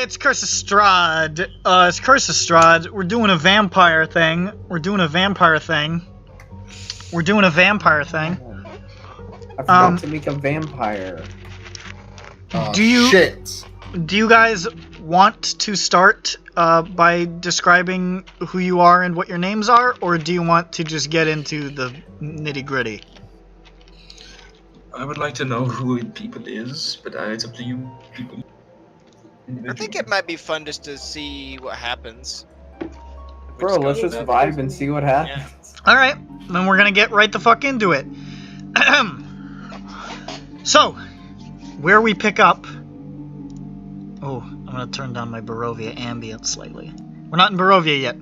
It's Curse of Strahd. It's Curse of Strahd. We're doing a vampire thing. I forgot to make a vampire. Do you guys want to start by describing who you are and what your names are, or do you want to just get into the nitty-gritty? I would like to know who people is, but it's up to you people. I think it might be fun just to see what happens. Bro, let's just vibe and see what happens. Yeah. Alright, then we're gonna get right the fuck into it. So, where we pick up... Oh, I'm gonna turn down my Barovia ambient slightly. We're not in Barovia yet.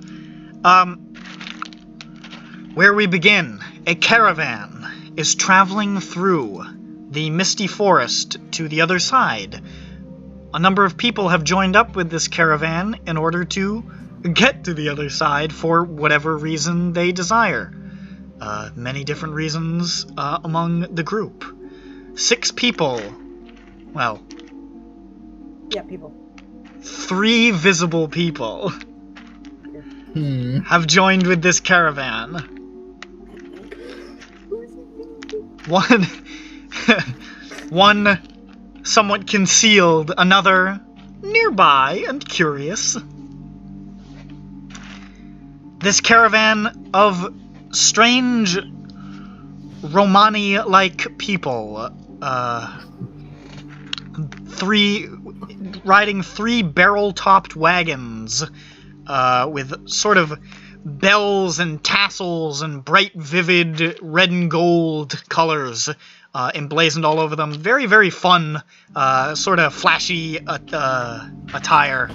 Where we begin, a caravan is traveling through the misty forest to the other side. A number of people have joined up with this caravan in order to get to the other side for whatever reason they desire. Many different reasons among the group. 6 people. Well. Yeah, people. 3 visible people have joined with this caravan. One somewhat concealed, another nearby and curious. This caravan of strange Romani-like people, riding 3 barrel-topped wagons, with sort of bells and tassels and bright, vivid red and gold colors emblazoned all over them. Very, very fun, sort of flashy attire.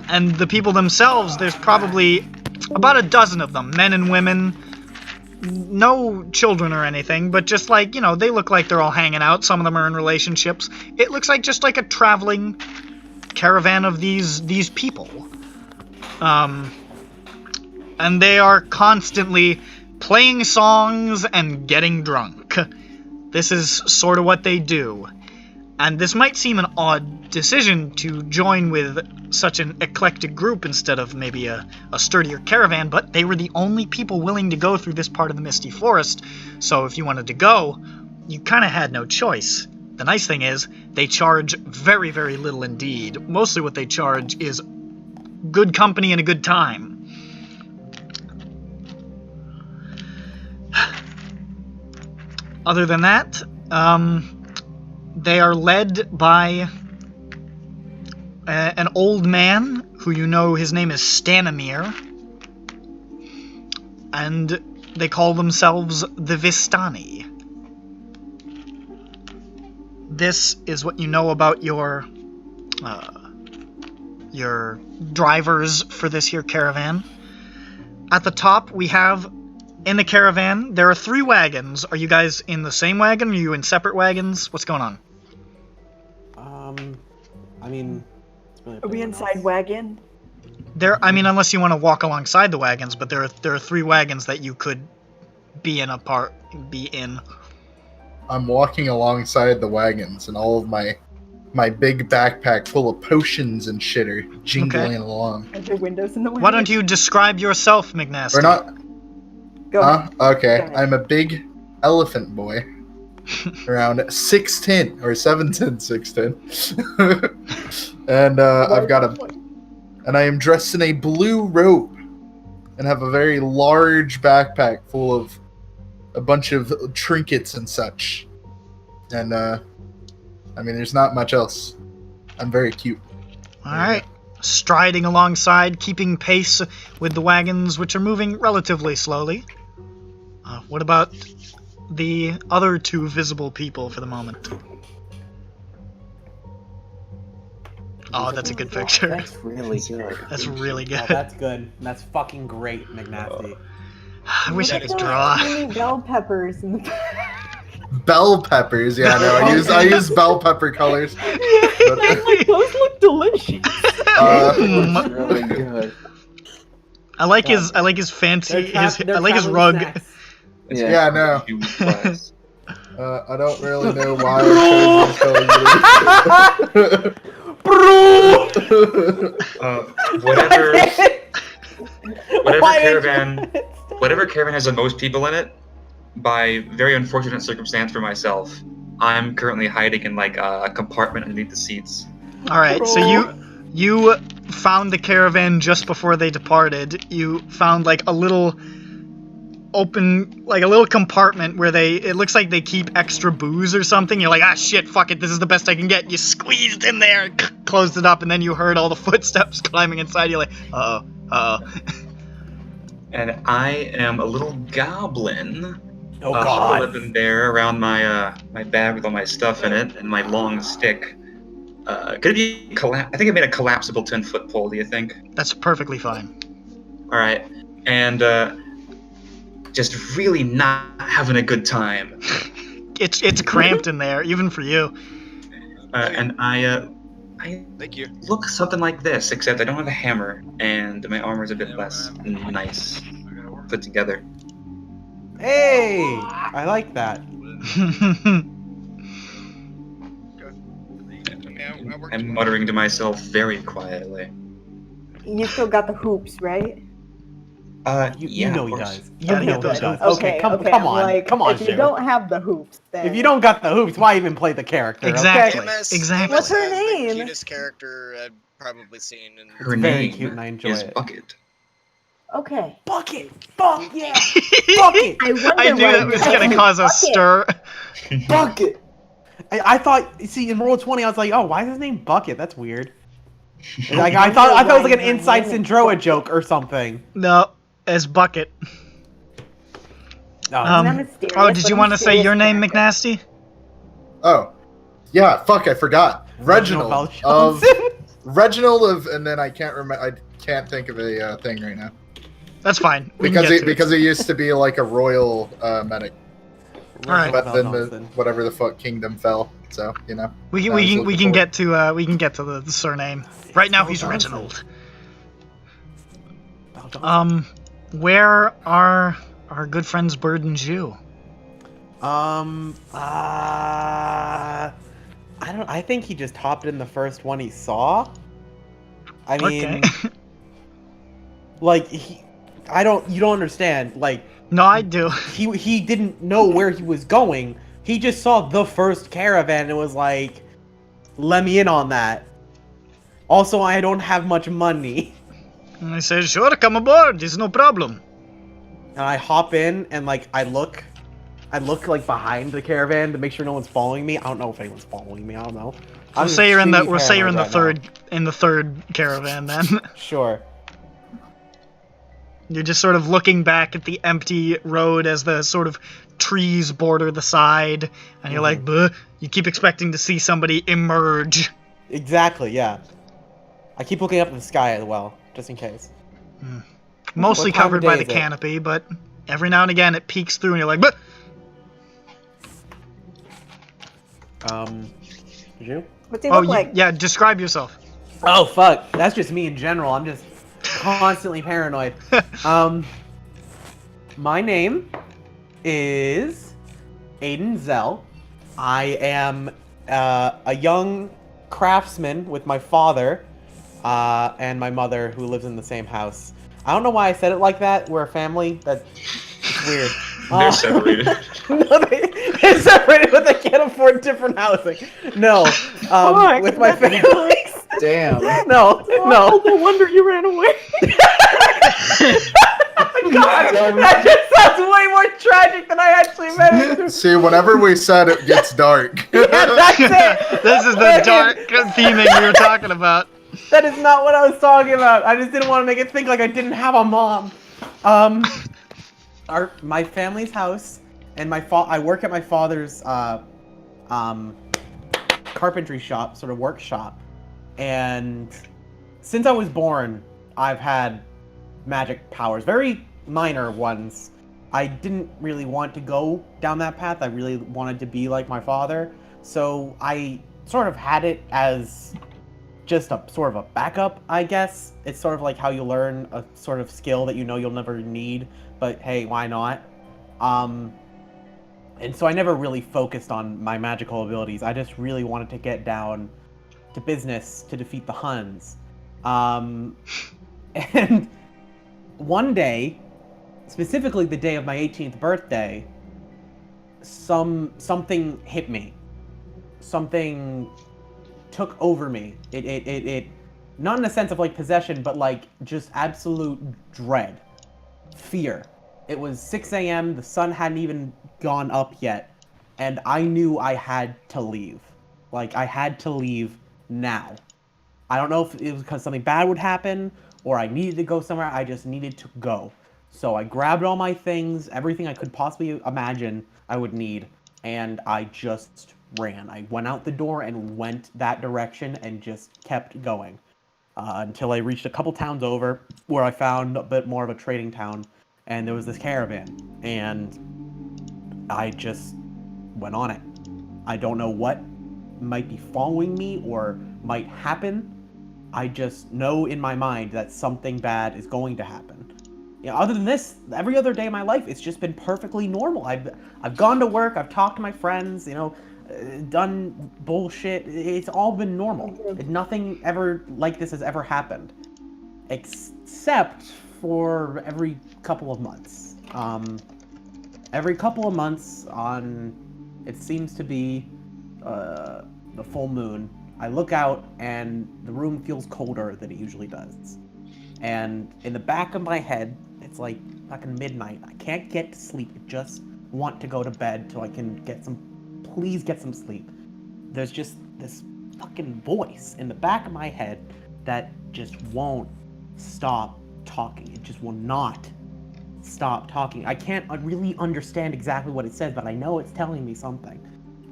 And the people themselves, there's probably about a dozen of them, men and women. No children or anything, but just like, you know, they look like they're all hanging out. Some of them are in relationships. It looks like just like a traveling caravan of these people. And they are constantly playing songs and getting drunk. This is sort of what they do. And this might seem an odd decision to join with such an eclectic group instead of maybe a sturdier caravan, but they were the only people willing to go through this part of the Misty Forest, so if you wanted to go, you kind of had no choice. The nice thing is, they charge very, very little indeed. Mostly what they charge is good company and a good time. Other than that, they are led by an old man who you know his name is Stanimir, and they call themselves the Vistani. This is what you know about your drivers for this here caravan. At the top, we have, in the caravan, there are 3 wagons. Are you guys in the same wagon? Are you in separate wagons? What's going on? I mean... Are we inside wagon? I mean, unless you want to walk alongside the wagons, but there are 3 wagons that you could be in. I'm walking alongside the wagons, and all of my my big backpack full of potions and shit are jingling along. Are there windows in the wagon? Why don't you describe yourself, McNasty? We're not. Go ahead. Okay. Go ahead. I'm a big elephant boy. Around 6'10" or 7'10", 6'10". And I've got and I am dressed in a blue robe and have a very large backpack full of a bunch of trinkets and such. And I mean, there's not much else. I'm very cute. All right. Striding alongside, keeping pace with the wagons, which are moving relatively slowly. What about the other two visible people for the moment? Oh, that's a good picture. That's really good. That's really good. Oh, that's good. That's fucking great, McNasty. I wish I could Those draw. tiny bell peppers in the Bell peppers, yeah, no, I use bell pepper colors. like, those look delicious. That's really good. I like his fancy I like his rug. Yeah, no. I don't really know why I chose these colors. Whatever caravan has the most people in it, by very unfortunate circumstance for myself, I'm currently hiding in like a compartment underneath the seats. All right, so you found the caravan just before they departed. You found like a little open, like a little compartment where it looks like they keep extra booze or something. You're like, ah, shit, fuck it, this is the best I can get. You squeezed in there, closed it up, and then you heard all the footsteps climbing inside. You're like, uh-oh. And I am a little goblin. Oh god. Living there around my my bag with all my stuff in it and my long stick. Could it be I think I made a collapsible 10-foot pole, do you think? That's perfectly fine. Alright. And just really not having a good time. It's cramped in there, even for you. And I Thank you. look something like this, except I don't have a hammer, and my armor's a bit less nice put together. Hey! I like that. I'm muttering to myself very quietly. You still got the hoops, right? You know he does. You Gotta know get he those does. hoops. Okay, come I'm on. like, Come on, if you Sue. don't have the hoops, then... If you don't got the hoops, why even play the character? Exactly. Okay? Exactly. What's her The name? cutest character I've probably seen. In Her very name cute and I enjoy is it. Bucket. Okay. Bucket! Fuck yeah! Bucket! I wonder I knew that was gonna cause a stir. Bucket! I thought, see, in Roll20, I was like, oh, why is his name Bucket? That's weird. Like, I thought it was like an Inside Syndroa joke or something. No, as Bucket. Did you want to say your name, McNasty? Oh, yeah. Fuck, I forgot. Reginald of and then I can't remember. I can't think of a thing right now. That's fine. Because he used to be like a royal medic. All right. But then whatever the fuck kingdom fell. So you know. We can get to the surname. Right now he's Reginald. Where are our good friends Bird and Jew? I think he just hopped in the first one he saw. I mean, like you don't understand. Like, no, I do. He didn't know where he was going. He just saw the first caravan and was like, "Let me in on that." Also, I don't have much money. And I said, "Sure, come aboard. It's no problem." And I hop in and like I look like behind the caravan to make sure no one's following me. I don't know if anyone's following me. I don't know. We'll say you're in the third caravan then. Sure. You're just sort of looking back at the empty road as the sort of trees border the side, and you're like, "Buh." You keep expecting to see somebody emerge. Exactly, yeah. I keep looking up at the sky as well, just in case. Mostly covered by the canopy, but every now and again it peeks through and you're like, "Buh." You? What's he look like? Yeah, describe yourself. Oh, fuck. That's just me in general. I'm just constantly paranoid. My name is Aiden Zell. I am a young craftsman with my father, and my mother, who lives in the same house. I don't know why I said it like that. We're a family. It's weird. They're separated. No, they're separated, but they can't afford different housing. No, with my family. Damn. No. No wonder you ran away. God, that just sounds way more tragic than I actually meant it to. See, whenever we said it gets dark. Yeah, that's it. This is the dark theming we were talking about. That is not what I was talking about. I just didn't want to make it think like I didn't have a mom. My family's house, and I work at my father's carpentry shop, sort of workshop, and since I was born, I've had magic powers, very minor ones. I didn't really want to go down that path. I really wanted to be like my father, so I sort of had it as just a sort of a backup, I guess. It's sort of like how you learn a sort of skill that you know you'll never need, but hey, why not? And so I never really focused on my magical abilities. I just really wanted to get down to business to defeat the Huns. And one day, specifically the day of my 18th birthday, something hit me. Something took over me. It not in a sense of like possession, but like just absolute dread, fear. It was 6 a.m. The sun hadn't even gone up yet, and I knew I had to leave. Like, I had to leave now. I don't know if it was because something bad would happen or I needed to go somewhere. I just needed to go. So I grabbed all my things, everything I could possibly imagine I would need, and I just ran. I went out the door and went that direction and just kept going until I reached a couple towns over where I found a bit more of a trading town, and there was this caravan, and I just went on it. I don't know what might be following me or might happen. I just know in my mind that something bad is going to happen. You know, other than this, every other day of my life, it's just been perfectly normal. I've gone to work, I've talked to my friends, you know, done bullshit. It's all been normal. Nothing ever like this has ever happened, except for every couple of months. Every couple of months, it seems to be the full moon, I look out and the room feels colder than it usually does. And in the back of my head, it's like fucking midnight. I can't get to sleep. I just want to go to bed till I can please get some sleep. There's just this fucking voice in the back of my head that just won't stop talking. It just will not stop talking. I can't really understand exactly what it says, but I know it's telling me something.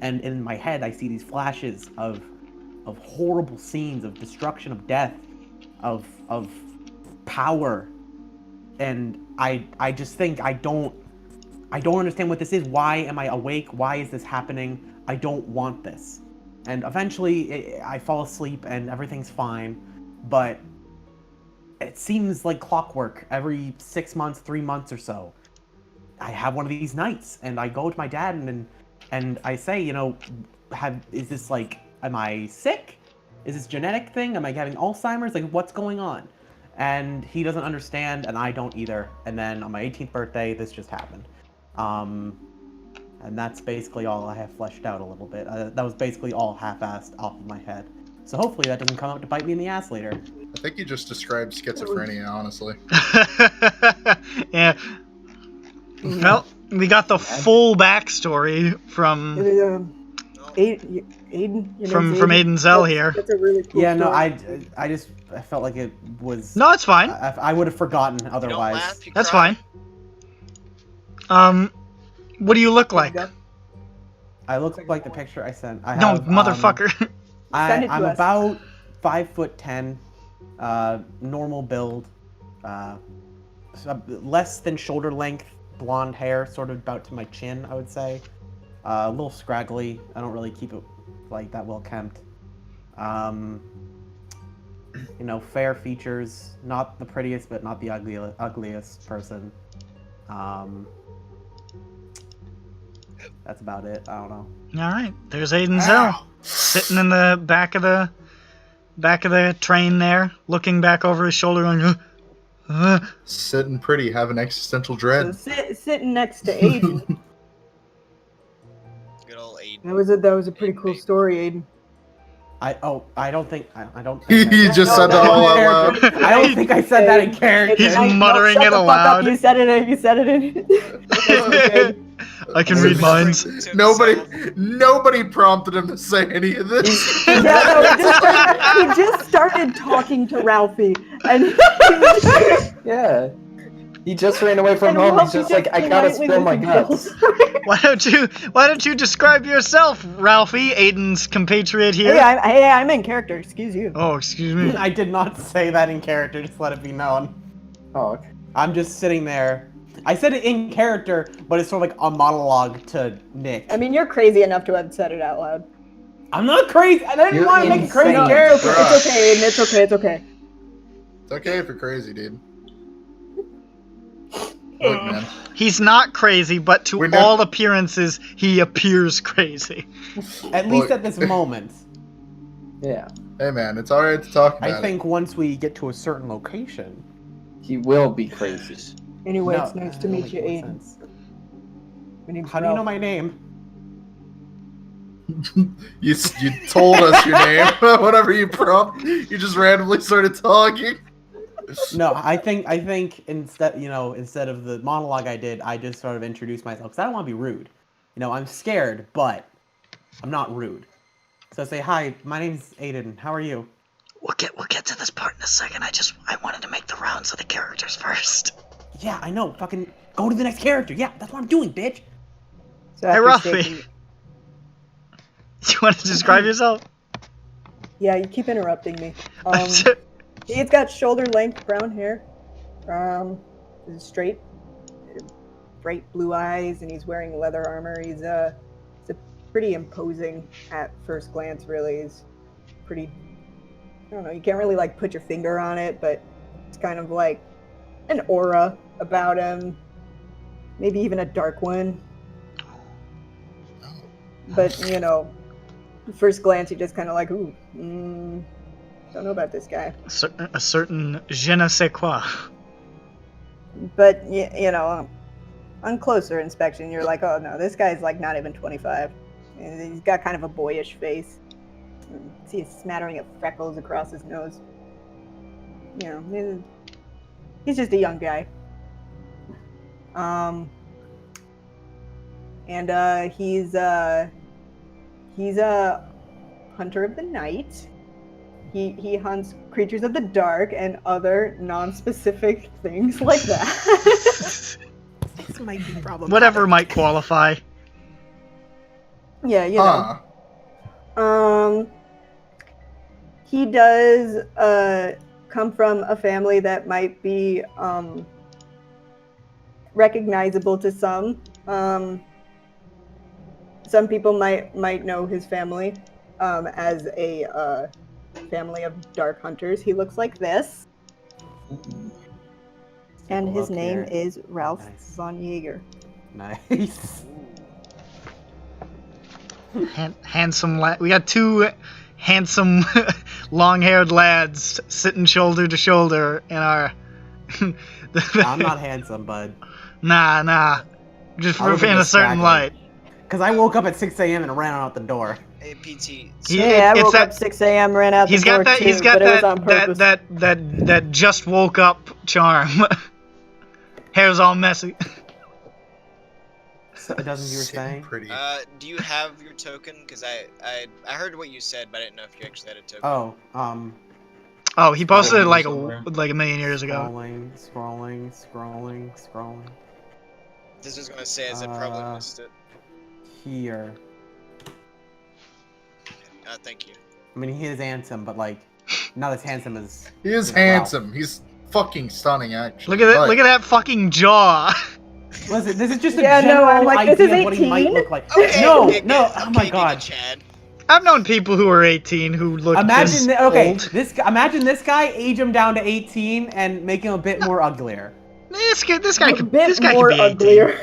And in my head, I see these flashes of horrible scenes of destruction, of death, of power, and I just think I don't understand what this is. Why am I awake? Why is this happening? I don't want this. And eventually I fall asleep and everything's fine, but it seems like clockwork. Every 6 months, 3 months or so, I have one of these nights, and I go to my dad and I say, you know, is this like, am I sick? Is this genetic thing? Am I having Alzheimer's? Like, what's going on? And he doesn't understand, and I don't either. And then on my 18th birthday, this just happened. And that's basically all I have fleshed out a little bit. That was basically all half-assed off of my head. So hopefully that doesn't come up to bite me in the ass later. I think you just described schizophrenia, honestly. Yeah. Well, we got the full backstory from Aiden. from Aiden Zell here. That's a really cool Yeah, no, story. I felt like it was. No, it's fine. I would have forgotten You otherwise. don't laugh, you That's cry. fine. What do you look like? I look like the picture I sent. No, motherfucker. Send it to I'm us. about 5'10", normal build, less than shoulder length, blonde hair, sort of about to my chin, I would say. A little scraggly. I don't really keep it like that well kempt. You know, fair features, not the prettiest, but not the ugliest person. That's about it. I don't know. All right, there's Aiden Zell sitting in the back of the train there, looking back over his shoulder, going, Sitting pretty, having existential So dread. sitting next to Aiden. Good old Aiden. That was a pretty cool story, Aiden. I don't think He just said that all out loud. I don't think I said that in character. He's No, muttering shut it the fuck aloud. Up. You said it in. I can read minds. Nobody prompted him to say any of this. Yeah, no, he just started talking to Ralphie, and he was, Yeah. He just ran away from and home. He's Ralphie just like, I gotta politely spill my listened guts. to Why don't you describe yourself, Ralphie, Aiden's compatriot here? Hey, I'm in character. Excuse you. Oh, excuse me. I did not say that in character, just let it be known. Oh, okay. I'm just sitting there. I said it in character, but it's sort of like a monologue to Nick. I mean, you're crazy enough to have said it out loud. I'm not crazy. I didn't You're want to make a crazy insane. character. It's okay, Aiden. It's okay. It's okay. It's okay if you're crazy, dude. Look, man. He's not crazy, but to We're not- all appearances, he appears crazy. At least Look. at this moment. Yeah. Hey, man, it's alright to talk about I think once we get to a certain location. He will be crazy. Anyway, No, it's nice to that meet makes you, more Aiden. sense. My name's How do you know Ralph. my name? it. You told us your name. Whatever you prompt, you just randomly started talking. No, I think instead of the monologue I did, I just sort of introduced myself because I don't want to be rude. I'm scared, but I'm not rude. So I say, hi, my name's Aiden. How are you? We'll get to this part in a second. I wanted to make the rounds of the characters first. Yeah, I know. Fucking go to the next character. Yeah, that's what I'm doing, bitch. So Hey, after Ralphie. stating- You want to describe yourself? Yeah, you keep interrupting me. He's got shoulder-length brown hair, straight, bright blue eyes, and he's wearing leather armor. He's pretty imposing at first glance. Really, he's pretty. I don't know. You can't really like put your finger on it, but it's kind of like an aura about him. Maybe even a dark one. But first glance, you just kind of like, ooh. Don't know about this guy. A certain je ne sais quoi. But, on closer inspection, you're like, oh no, this guy's like not even 25. And he's got kind of a boyish face. You see a smattering of freckles across his nose. He's just a young guy. And he's a hunter of the night. He hunts creatures of the dark and other non-specific things like that. This might be problematic. Whatever might qualify. Yeah, he does come from a family that might be recognizable to some. Some people might know his family as a family of dark hunters. He looks like this. And his Look name here. is Ralph Nice. von Jaeger. Nice. Handsome lad. We got two handsome, long-haired lads sitting shoulder to shoulder in our. I'm not handsome, bud. Nah. Just I was in a certain distracted. light. Because I woke up at 6 a.m. and ran out the door. Hey, PT. Yeah, I It's woke that- up 6 a.m., ran out the He's door got that. too, He's got but it was on purpose. that just woke up charm. Hair's all messy. So, doesn't you were Sitting saying? pretty. Do you have your token? Because I heard what you said, but I didn't know if you actually had a token. Oh, Oh, he posted it like Somewhere. a million years ago. Scrolling. This was gonna say as I probably missed it. Here. Thank you. I mean, he is handsome, but like, not as handsome as. He is Ralph. handsome. He's fucking stunning, actually. Look at that! But Look at that fucking jaw. Listen, this is just a Yeah, no, general I'm like, this idea is of what he might 18? look like. Okay, No, Giga, no, oh my okay, god. Giga Chad. I've known people who are 18 who look Imagine, this okay, old. imagine this guy, age him down to 18 and make him a bit more uglier. This guy a could bit this guy more could be 18. uglier.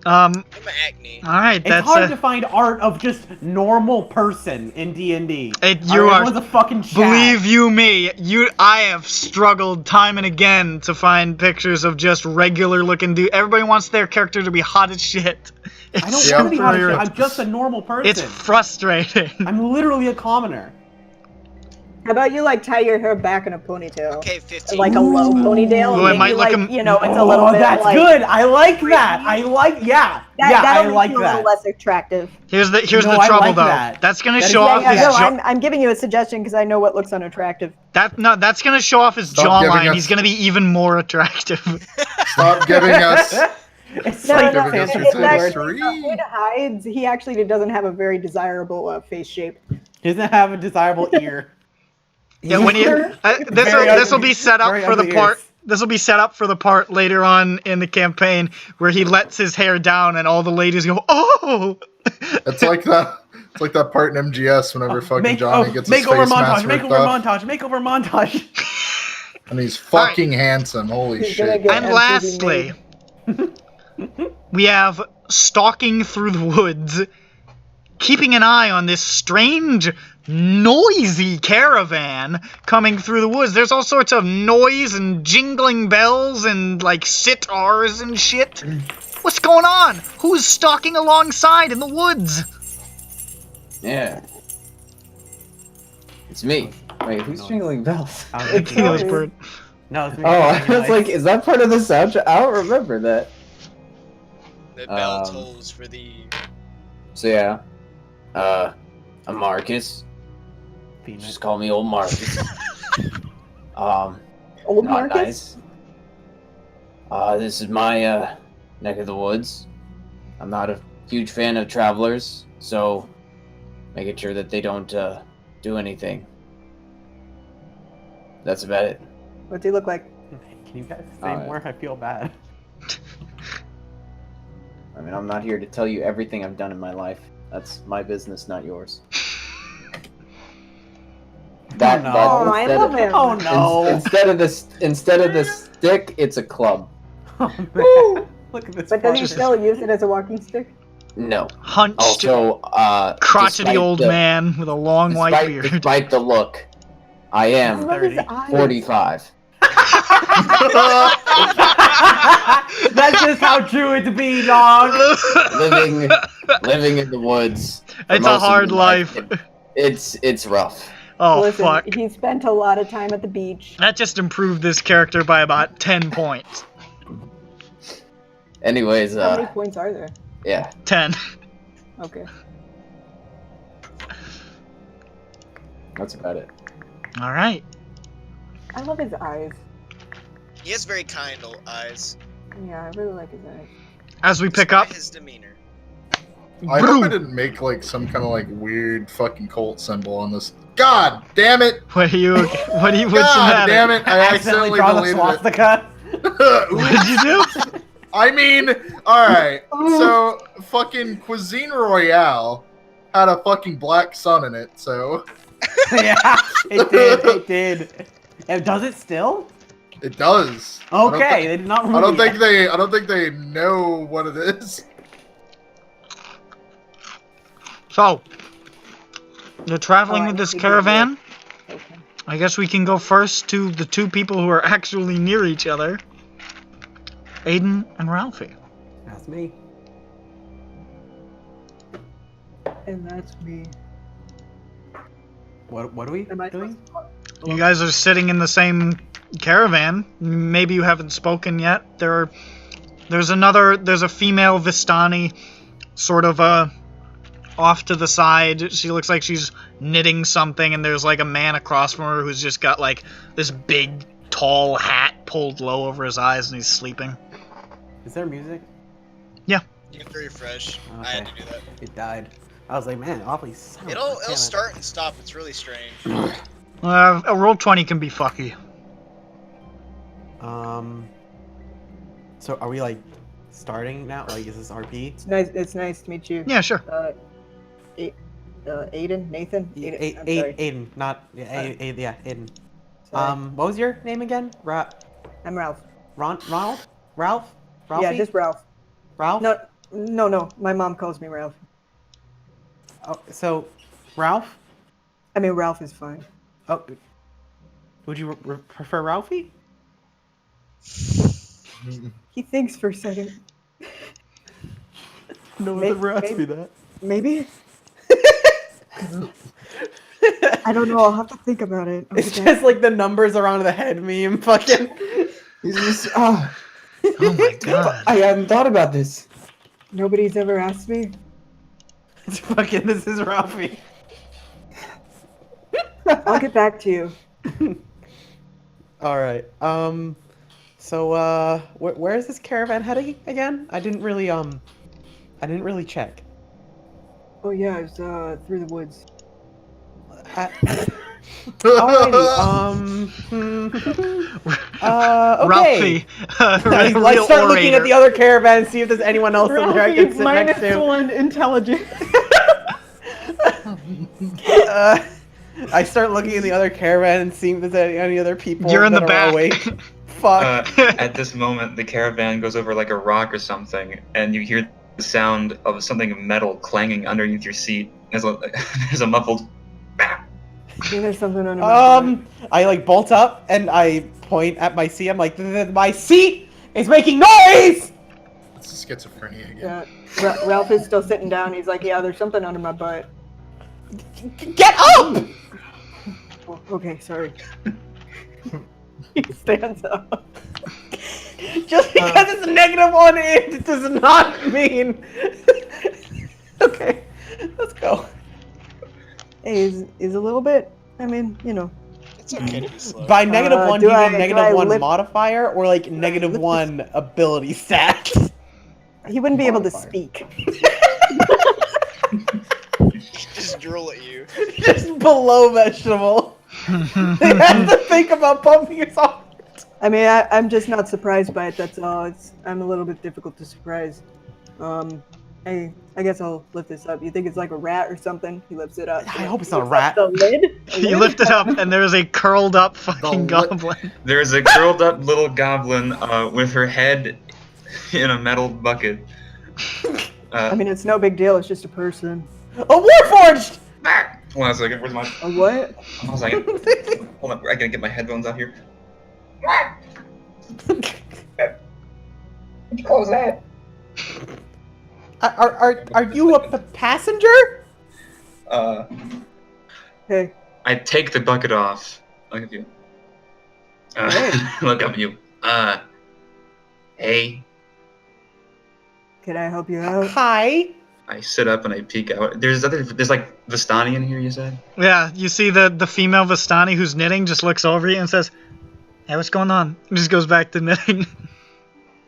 I'm acne. All right, It's that's hard to find art of just normal person in D&D. Everyone's a fucking chat. Believe you me, I have struggled time and again to find pictures of just regular looking dude. Everybody wants their character to be hot as shit. I don't want to be hot as shit. I'm just a normal person. It's frustrating. I'm literally a commoner. How about you like tie your hair back in a ponytail? Okay, 15. Like a low ponytail. Ooh, it and might maybe, look like, you know, it's a little bit that's like, good. I like that. I like, that'll I make like you a that. little less attractive. Here's the No, I trouble like though. that. That's gonna That is- show off his I'm giving you a suggestion because I know what looks unattractive. that's gonna show off his Stop giving jawline. us- He's gonna be even more attractive. Stop giving us. It's No, like no, giving us it's your actually, history. it hides. He actually doesn't have a very desirable face shape. He doesn't have a desirable ear. Yeah, when you this will be set up Very for the ugly part. ears. This will be set up for the part later on in the campaign where he lets his hair down and all the ladies go, "Oh!" It's like that. It's like that part in MGS whenever fucking Johnny gets his makeover face mask montage, ripped makeover off, montage, makeover montage. and he's fucking handsome. Holy He's gonna shit! get And MTV lastly, made. we have stalking through the woods, keeping an eye on this strange, noisy caravan coming through the woods. There's all sorts of noise and jingling bells and like sitars and shit. What's going on? Who's stalking alongside in the woods? Yeah. It's me. Wait, who's jingling bells? It's English you. bird. No, it's me. Oh, I was like, is that part of the soundtrack? I don't remember that. The bell tolls for the. So yeah, I'm Marcus. Just call me old Marcus. Old not Marcus? nice. This is my neck of the woods. I'm not a huge fan of travelers, so making sure that they don't do anything. That's about it. What's he look like? Can you guys say more? I feel bad. I mean, I'm not here to tell you everything I've done in my life. That's my business, not yours. Oh, no. Oh, I love him. Oh no! Instead of this stick, it's a club. Oh, man. Look at this. But does he fucker. still use it as a walking stick? No. Hunched, Also, crotchety despite old man with a long white beard. Despite the look, I I am love his 30. eyes. 45. That's just how true it be, dog. living in the woods. for It's most a of hard my life. It's rough. Oh, Listen, fuck. he spent a lot of time at the beach. That just improved this character by about 10 points. Anyways, How many points are there? yeah. 10. Okay. That's about it. Alright. I love his eyes. He has very kind eyes. Yeah, I really like his eyes. As we pick up, His demeanor. I hope I didn't make like some kind of like weird fucking cult symbol on this. God damn it! what's the God matter? damn it! I accidentally draw the deleted swastika. it. What did you do? I mean, alright, so fucking Cuisine Royale had a fucking black sun in it, so Yeah, it did. And does it still? it does. Okay, they did not remove I don't it think they know what it is. So, you're traveling Oh, I with this think you caravan. Okay. I guess we can go first to the two people who are actually near each other. Aiden and Ralphie. That's me. And that's me. What are we Am I doing? You guys are sitting in the same caravan. Maybe you haven't spoken yet. There's a female Vistani, sort of off to the side. She looks like she's knitting something, and there's like a man across from her who's just got like this big, tall hat pulled low over his eyes, and he's sleeping. Is there music? You're very fresh. I had to do that. It died. I was like, man, awfully silent. It'll start and stop. It's really strange. A roll 20 can be fucky. So are we like starting now? Like, is this RP? It's nice to meet you. Yeah, sure. Aiden? Nathan? I'm sorry. Aiden, not yeah, Aiden. Sorry. What was your name again? I'm Ralph. Ronald? Ralph? Ralphie? Yeah, just Ralph. Ralph? No, No. My mom calls me Ralph. Oh, so, Ralph? I mean, Ralph is fine. Oh, would you prefer Ralphie? He thinks for a second. No one ever asked me that. Maybe? I don't know. I'll have to think about it. I'll It's get back. just like the numbers around the head meme. Fucking. He's just, oh, Oh my god. I hadn't thought about this. Nobody's ever asked me. It's fucking. This is Ralphie. I'll get back to you. All right. So, where is this caravan heading again? I didn't really check. Oh yeah, it's through the woods. Alrighty. Okay. Ralphie, Let's start looking at the other caravan and see if there's anyone else in there I can sit next to. -1 intelligence. I start looking in the other caravan and seeing if there's any other people You're in that the are back. awake. Fuck. At this moment, the caravan goes over like a rock or something, and you hear the sound of something metal clanging underneath your seat. There's a muffled. I think there's something under my I like bolt up and I point at my seat. I'm like, my seat is making noise! It's schizophrenia again. Yeah. Ralph is still sitting down. He's like, yeah, there's something under my butt. Get up! Oh, okay, sorry. He stands up. Just because it's a -1 it does not mean. Okay, let's go. Hey, is a little bit. I mean, you know. It's okay to be slow. By -1, do you I- mean do I -1 lift- modifier or like I lift -1 ability stats? He wouldn't be able to Modifier. speak. Just drool at you. Just below vegetable. They have to think about pumping his heart. I mean, I'm just not surprised by it. That's all. I'm a little bit difficult to surprise. I guess I'll lift this up. You think it's like a rat or something? He lifts it up. I hope it's not a rat. The lid? You lift it up, and there's a curled up fucking The li- goblin. There's a curled up little goblin with her head in a metal bucket. I mean, it's no big deal. It's just a person. A Warforged! Hold on a second. Where's my? A what? Hold on a second. Hold on. I gotta get my headphones out here. Close that. Are you a passenger? Hey, I take the bucket off. Look at you. Look up at you. Hey. can I help you out? Hi. I sit up and I peek out. There's like Vistani in here. You said. Yeah, you see the female Vistani who's knitting just looks over you and says, "Hey, what's going on?" And just goes back to knitting.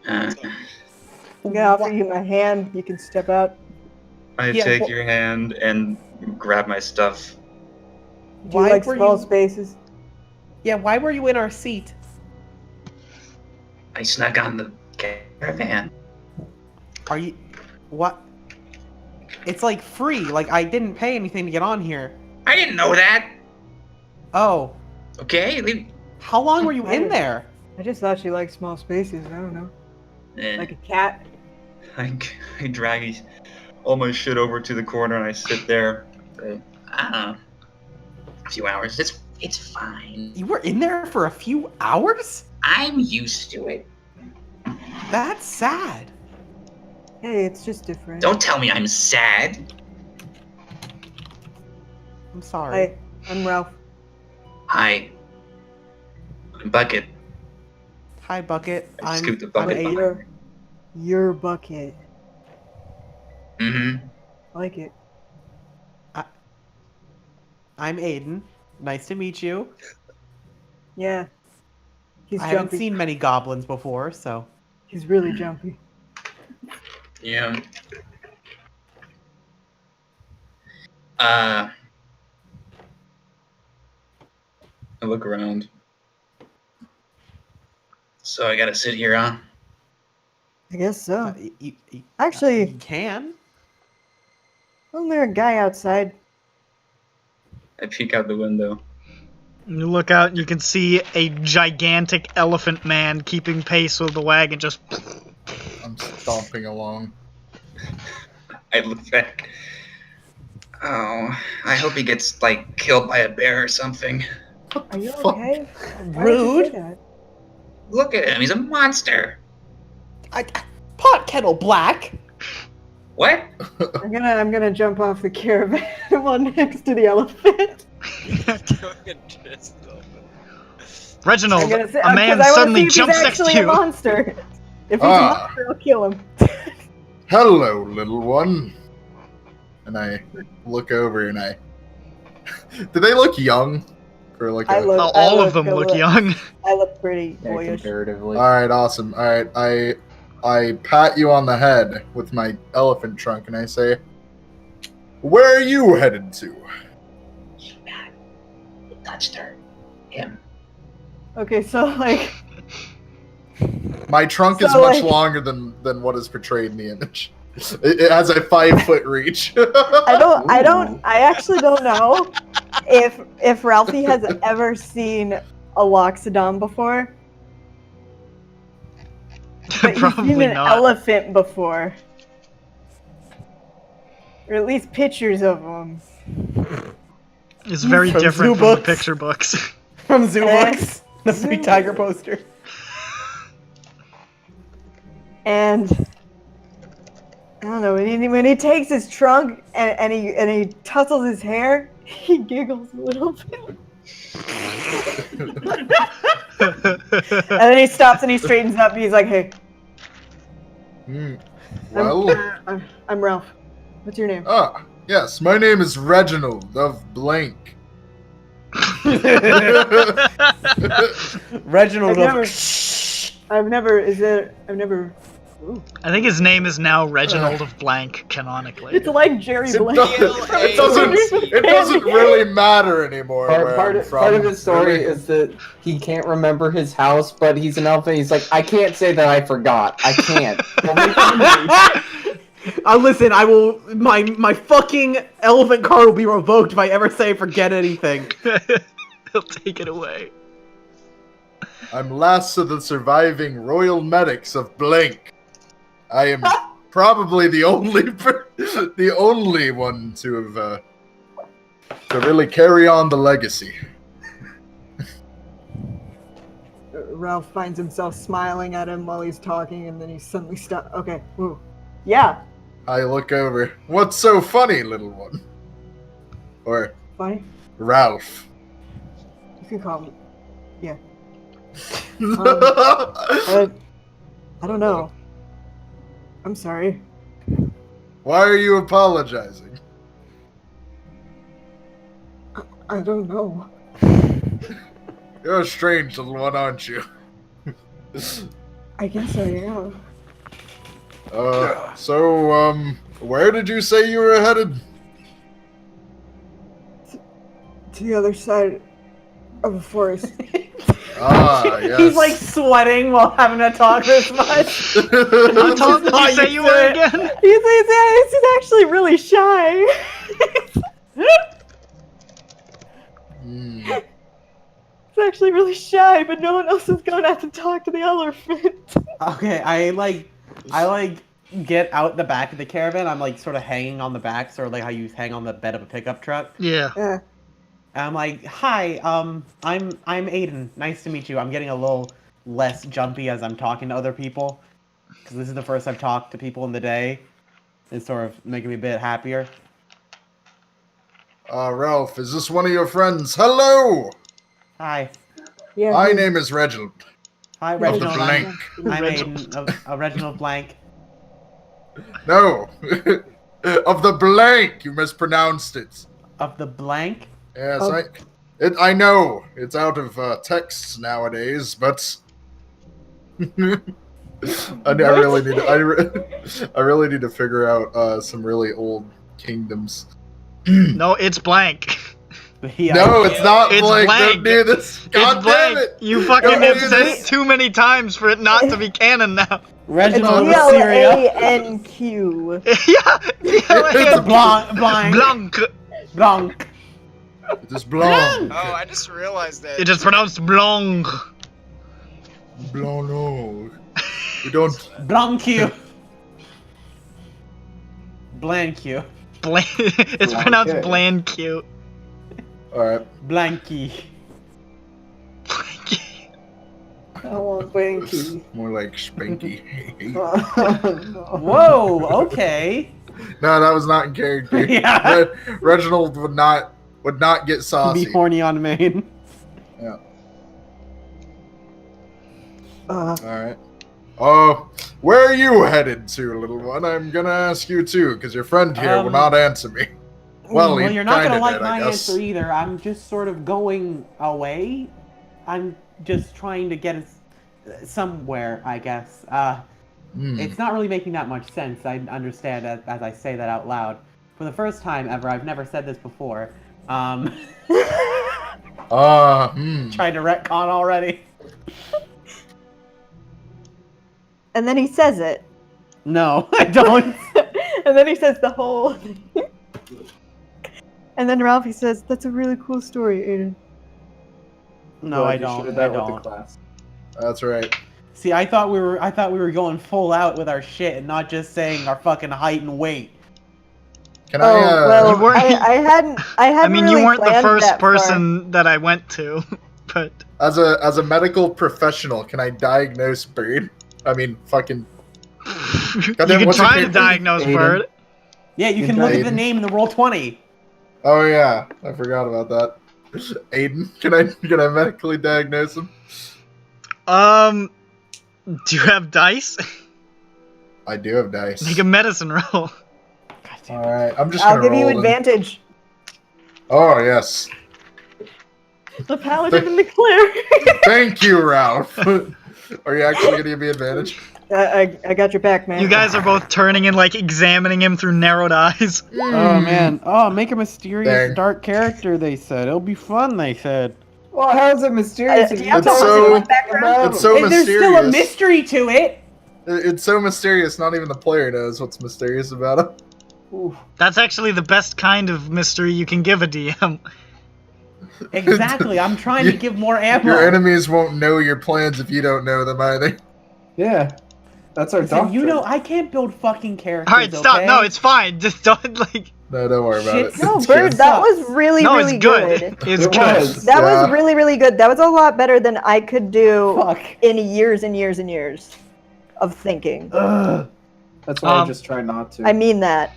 I'm gonna offer you my hand. You can step out. I Yeah, take wh- your hand and grab my stuff. Do you like small spaces? Yeah, why were you in our seat? I snuck on the caravan. Are you... What? It's like free. Like, I didn't pay anything to get on here. I didn't know that. Oh. Okay. How long were you in there? I just thought she liked small spaces. I don't know. Eh. Like a cat. I drag all my shit over to the corner and I sit there. I don't know. A few hours. It's fine. You were in there for a few hours? I'm used to it. That's sad. Hey, it's just different. Don't tell me I'm sad. I'm sorry. Hi, I'm Ralph. Hi. I'm Bucket. Hi, Bucket. I scooped the bucket I'm behind Aiden. Your bucket. Mm-hmm. I like it. I'm Aiden. Nice to meet you. Yeah. He's I jumpy. haven't seen many goblins before, so... He's really jumpy. Yeah. I look around. So I gotta sit here, huh? I guess so. you Actually, can. wasn't there a guy outside? I peek out the window. You look out and you can see a gigantic elephant man keeping pace with the wagon just... I'm stomping along. I look back. Oh, I hope he gets, like, killed by a bear or something. Are you Fuck. okay? Why would you say Rude. that? Look at him, he's a monster. Pot kettle black. What? I'm gonna jump off the caravan one next to the elephant. Reginald, I'm gonna say, a man 'cause I wanna suddenly see if jumps he's next to actually a you. monster. If he's a Ah. monster, I'll kill him. Hello, little one. And I look over and I. Do they look young? Or like I a... look- Well, all of them I look young. I look pretty Yeah, boyish. comparatively. Alright, awesome. Alright, I pat you on the head with my elephant trunk and I say, where are you headed to? You touched her. Him. Okay, so like, My trunk So, is much like- longer than what is portrayed in the image. It has a 5-foot reach. I actually don't know if Ralphie has ever seen a Loxodon before. But he's seen Probably an not. elephant before. Or at least pictures of them. It's very From different zoo from the books. picture books. From Zoo Books. The sweet tiger poster. And I don't know, when he takes his trunk and he tussles his hair, he giggles a little bit. And then he stops and he straightens up and he's like, hey, Well, I'm Ralph. What's your name? yes, my name is Reginald of Blank. Reginald I've never. Ooh. I think his name is now Reginald of Blank, canonically. It's like Jerry It Blank. doesn't really matter anymore. where Part I'm of the story Really. is that he can't remember his house, but he's an elephant. He's like, I can't say that I forgot. I can't. listen, I will. My fucking elephant card will be revoked if I ever say forget anything. He'll take it away. I'm last of the surviving royal medics of Blank. I am probably the only one to have to really carry on the legacy. Ralph finds himself smiling at him while he's talking, and then he suddenly stops. Okay, woo. Yeah, I look over. What's so funny, little one? Or funny. Ralph. You can call me. Yeah. I don't know. I'm sorry. Why are you apologizing? I don't know. You're a strange little one, aren't you? I guess I am. So, where did you say you were headed? To the other side of the forest. Yes. He's like sweating while having to talk this much. How tall did you say you were again? He's actually really shy. Hmm. He's actually really shy, but no one else is going out to talk to the elephant. Okay, I get out the back of the caravan. I'm like sort of hanging on the back, sort of like how you hang on the bed of a pickup truck. Yeah. Yeah. And I'm like, hi, I'm Aiden. Nice to meet you. I'm getting a little less jumpy as I'm talking to other people, because this is the first I've talked to people in the day. It's sort of making me a bit happier. Ralph, is this one of your friends? Hello! Hi. Yeah. My name is Reginald. Hi, Of the Reginald. Blank. I'm Aiden, of Reginald Blank. No. Of the Blank! You mispronounced it. Of the Blank? Yes, Oh. I know. It's out of texts nowadays, but... I really need to, I really need to figure out some really old kingdoms. No, it's Blank. Yeah. No, it's not It's Blank. Blank. Don't do this. God It's damn Blank. it. You fucking Don't have do said this. it too many times for it not to be canon now. Reginald of Syria. BLANQ. Yeah. It's Blanc. Blanc. Blanc. Blanc. It is Blanc. Oh, I just realized that. It is pronounced Blanc. Blanc, no. We don't... Blanc you. Blanque. It's pronounced Okay. Blanque. Alright. Blanky. I want Banky. More like Spanky. Whoa, okay. No, that was not in character. Yeah. Reginald would not get saucy. Be horny on main. Alright. Oh, where are you headed to, little one? I'm gonna ask you too, because your friend here will not answer me. Well, he you're not kinda gonna like did, my I guess. answer either. I'm just sort of going away. I'm just trying to get us somewhere, I guess. It's not really making that much sense. I understand as I say that out loud. For the first time ever, I've never said this before. Trying to retcon already. And then he says it. No, I don't. And then he says the whole thing. And then Ralphie says, "That's a really cool story, Aiden." No, I don't. I don't. That's right. See, I thought we were going full out with our shit and not just saying our fucking height and weight. Can well, You weren't- I hadn't. I mean, really you weren't the planned first that far. person that I went to, but as a medical professional, can I diagnose Bird? I mean, fucking. you Goddamn, can what's try your to name? diagnose Aiden. Bird. Yeah, you can look at the Aiden. name in the roll 20. Oh yeah, I forgot about that. Aiden, can I medically diagnose him? Do you have dice? I do have dice. Make a medicine roll. All right, I'm just. I'll gonna give you roll then. advantage. Oh yes, The paladin and the cleric. thank you, Ralph. Are you actually gonna give me advantage? I got your back, man. You guys are both turning and like examining him through narrowed eyes. Oh man! Oh, make a mysterious Dang. dark character. They said it'll be fun. They said Well, how's it mysterious? Do if you have It's to so- listen to background? It's so Hey, there's still a mysterious. mystery to it. It's so mysterious. Not even the player knows what's mysterious about it. Oof. That's actually the best kind of mystery you can give a DM. Exactly. I'm trying to give more ammo. Your enemies won't know your plans if you don't know them either. Yeah, that's our Listen, doctrine. you know I can't build fucking characters. All right, stop. Okay? No, it's fine. Just don't like. No, don't worry about Shit. it. No, It's Bird, good. that was really, No, really it's good. It's It good. was. That Yeah. was really, really good. That was a lot better than I could do Fuck. in years and years and years of thinking. Ugh. That's why I Um, just try not to. I mean that.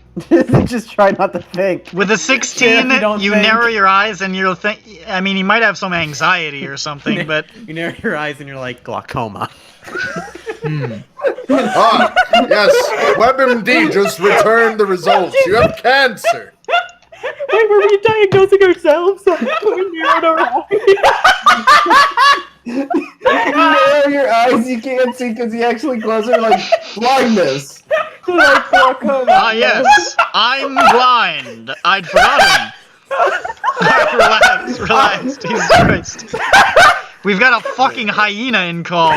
Just try not to think. With a 16, you don't you think. narrow your eyes and you'll think. I mean, he might have some anxiety or something, but You narrow your eyes and you're like glaucoma. Ah, yes. WebMD just returned the results. You have cancer. Wait, were we diagnosing ourselves? We narrowed our eyes. You narrow your eyes, you can't see because he actually closes it like blindness. Like glaucoma. ah, yes, I'm blind. I'd forgotten. Relax, Jesus Christ. We've got a fucking hyena in call.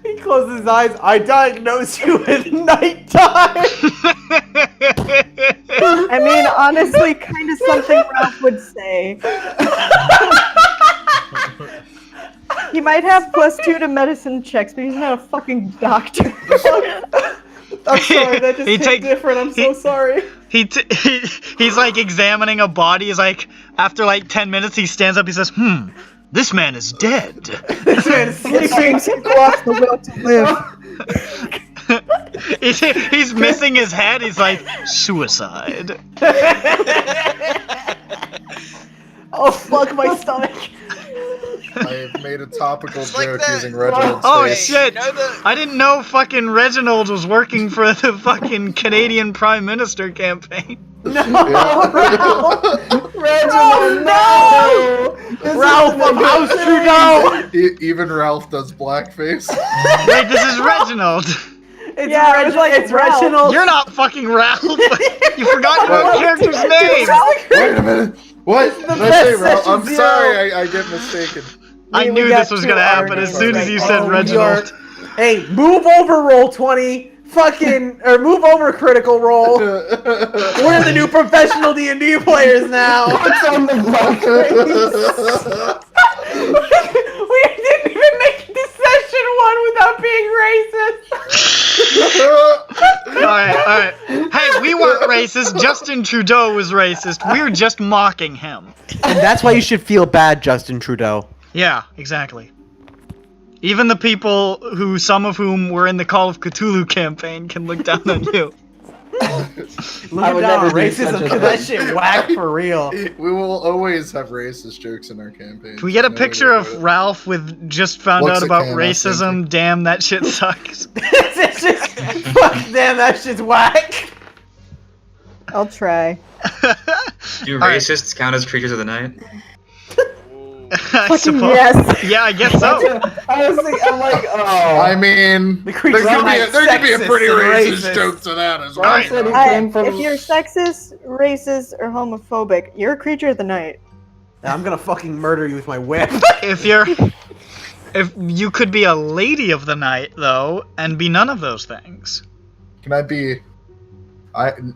He closes his eyes. I diagnose you at nighttime. I mean, honestly, kind of something Ralph would say. He might have +2 to medicine checks, but he's not a fucking doctor. I'm sorry, that just He hit take- different. I'm so he- sorry. He's like examining a body. He's like, after like 10 minutes, he stands up. He says, this man is dead. This man is He sleeping. seems to lost the will to live. He's missing his head. He's like, suicide. Oh fuck my stomach. I have made a topical It's like joke that- using Reginald's Oh face. shit! You know the- I didn't know fucking Reginald was working for the fucking Canadian Prime Minister campaign. Reginald, no! Ralph of House Trudeau! Even Ralph does blackface. Wait, this is Reginald. It's Yeah, I was like, it's Ralph. Reginald. You're not fucking Ralph. You forgot your own character's name. Wait a minute. What? Did I say best Ralph? I'm session sorry, I get mistaken. I We knew got this was two gonna happen other as names soon as right you now. said Oh, Reginald. Hey, move over roll 20. Fucking, or move over critical roll. We're the new professional D&D players now. What's on the blackface? We didn't even make it to session 1 without being racist. not racist. Justin Trudeau is racist. We're just mocking him. And that's why you should feel bad, Justin Trudeau. Yeah, exactly. Even the people who, some of whom were in the Call of Cthulhu campaign, can look down on you. Look I at would that never do such racism, a because that thing. shit whack for real. We will always have racist jokes in our campaign. Can we get a picture of Ralph with just found Looks out at about Cam, racism? Damn, that shit sucks. It's just, fuck, damn, that shit's whack. I'll try. Do All right. racists count as creatures of the night? I Fucking suppose. yes. Yeah, I guess so. Honestly, I'm like, oh. I mean, The there creatures could of be a sexist pretty and racist racist. joke to that as well. Ralph said he I- came from. if you're sexist, racist, or homophobic, you're a creature of the night. I'm gonna fucking murder you with my whip. If you could be a lady of the night, though, and be none of those things. Can I be?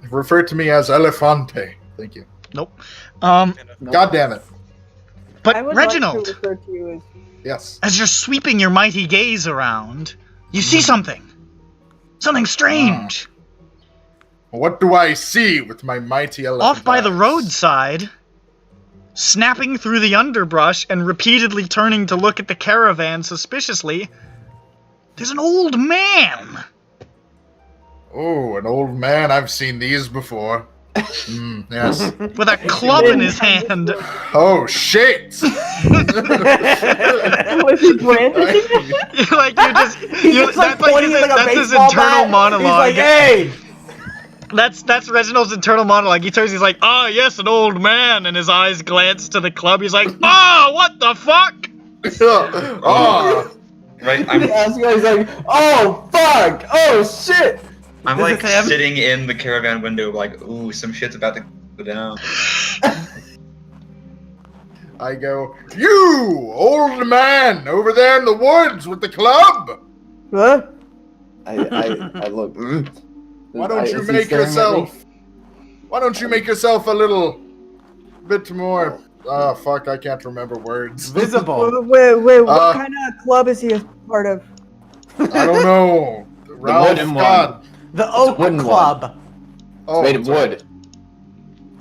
Refer to me as Elefante. Thank you. Nope. God damn it. But I would Reginald, like to refer to you as Yes. as you're sweeping your mighty gaze around, you see something. Something strange. What do I see with my mighty elephant? Off by the eyes? roadside, snapping through the underbrush and repeatedly turning to look at the caravan suspiciously, there's an old man. Oh, an old man. I've seen these before. Yes. With a club in his hand. Oh shit! was he brandishing? He's just like pointing at like a that's his baseball internal bat. monologue. He's like, hey! That's Reginald's internal monologue. He turns, he's like, ah, yes, an old man, and his eyes glance to the club. He's like, ah, what the fuck? Oh, Right? He's like, oh fuck, oh shit. I'm This like is him? sitting in the caravan window, like, ooh, some shit's about to go down. I go, you old man over there in the woods with the club. What? I look. Why don't you Is he make staring at me? yourself? Why don't you make yourself a little bit more? Oh fuck, I can't remember words. Visible. Wait, what Uh, kind of club is he a part of? I don't know. Ralph, wooden one. God. The Oak wooden one. Club. Oh, Made of wood.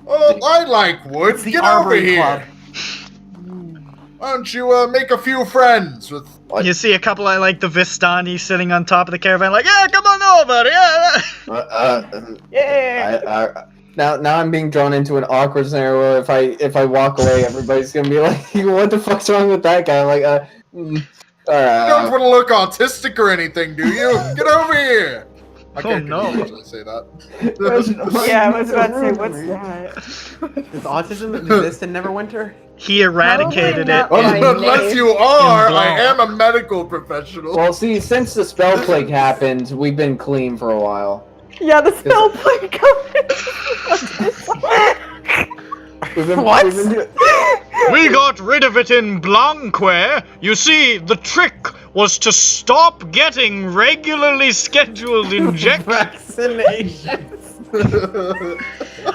Oh, I like wood. It's the Get over Armory here. Club. Why don't you make a few friends with? What? You see a couple of, like, the Vistani sitting on top of the caravan, like, yeah, come on over, yeah. Yeah. Now I'm being drawn into an awkward scenario. If I walk away, everybody's gonna be like, "What the fuck's wrong with that guy?" Like, You don't want to look autistic or anything, do you? Get over here. My character no. didn't usually say that. Yeah, I was about to say, what's that? Does autism exist in Neverwinter? He eradicated it. Probably not. in- My Unless name. you are, In I Blanc. am a medical professional. Well, see, since the spell plague happened, we've been clean for a while. Yeah, the spell plague We've been, What? We've been do- We got rid of it in Blanque. You see, the trick was to stop getting regularly scheduled injections. Vaccinations.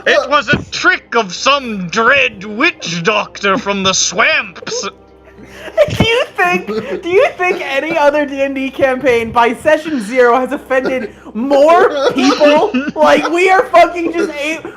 It was a trick of some dread witch doctor from the swamps. Do you think any other D&D campaign by session 0 has offended more people? Like, we are fucking just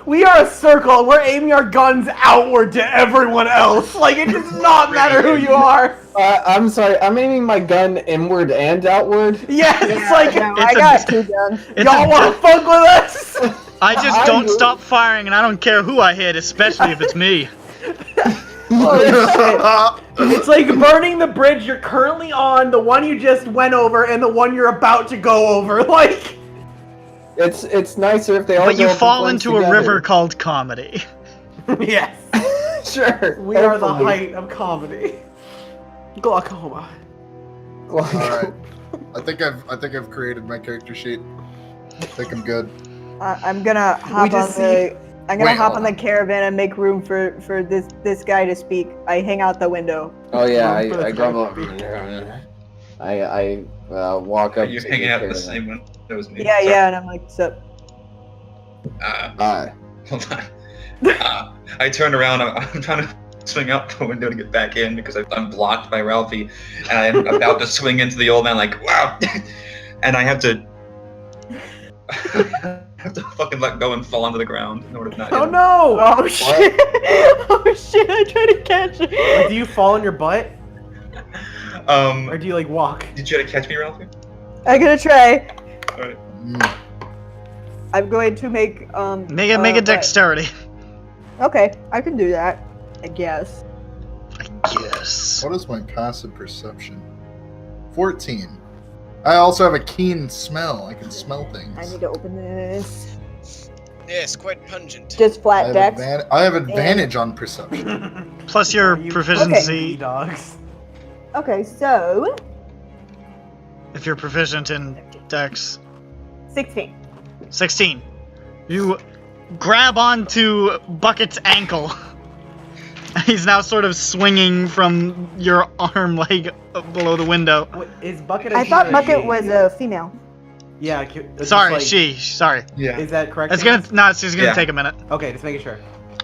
we are a circle. We're aiming our guns outward to everyone else. Like, it does not matter who you are. I'm sorry, I'm aiming my gun inward and outward. Yeah, it's like, No, It's I a- got 2 guns. y'all want to fuck with us? I just I don't do. stop firing, and I don't care who I hit, especially if it's me. It's like burning the bridge you're currently on, the one you just went over, and the one you're about to go over. Like, It's nicer if they all. But go you up and fall blend into a together. river called comedy. yes, Sure. we are the hopefully. height of comedy. Glaucoma. All right. I think I've created my character sheet. I think I'm good. I'm gonna hop on just the. I'm gonna Wait, hop hold on the caravan and make room for this guy to speak. I hang out the window. Oh yeah, Room for the I grumble. caravan. I walk Are up. you to hanging the out the caravan. same window as me? Yeah, Sorry. yeah, and I'm like, sup. Hold on. I turned around. I'm trying to swing out the window to get back in because I'm blocked by Ralphie, and I'm about to swing into the old man like, wow, and I have to. have to fucking let go and fall onto the ground in order to not hit Oh him. no! Oh shit! Oh shit! I tried to catch it. Like, do you fall on your butt? Or Did do you like walk? you try to catch me, Ralphie? I'm gonna try. Alright. I'm going to make Make a what? dexterity. Okay, I can do that. I guess. Yes. What is my passive perception? 14. I also have a keen smell. I can smell I things. need to open this. Yes, quite pungent. Just flat dex. I have advantage on perception. Plus your You proficiency. dogs. Okay, so If you're proficient in dex. 16. 16. You grab onto Bucket's ankle. He's now sort of swinging from your arm, like below the window. What, is Bucket? A I he thought or a Bucket she? was a female. Yeah. It's Sorry, just she. Sorry. Yeah. Is that correct? It's gonna. No, it's just gonna Yeah. take a minute. Okay, just making sure.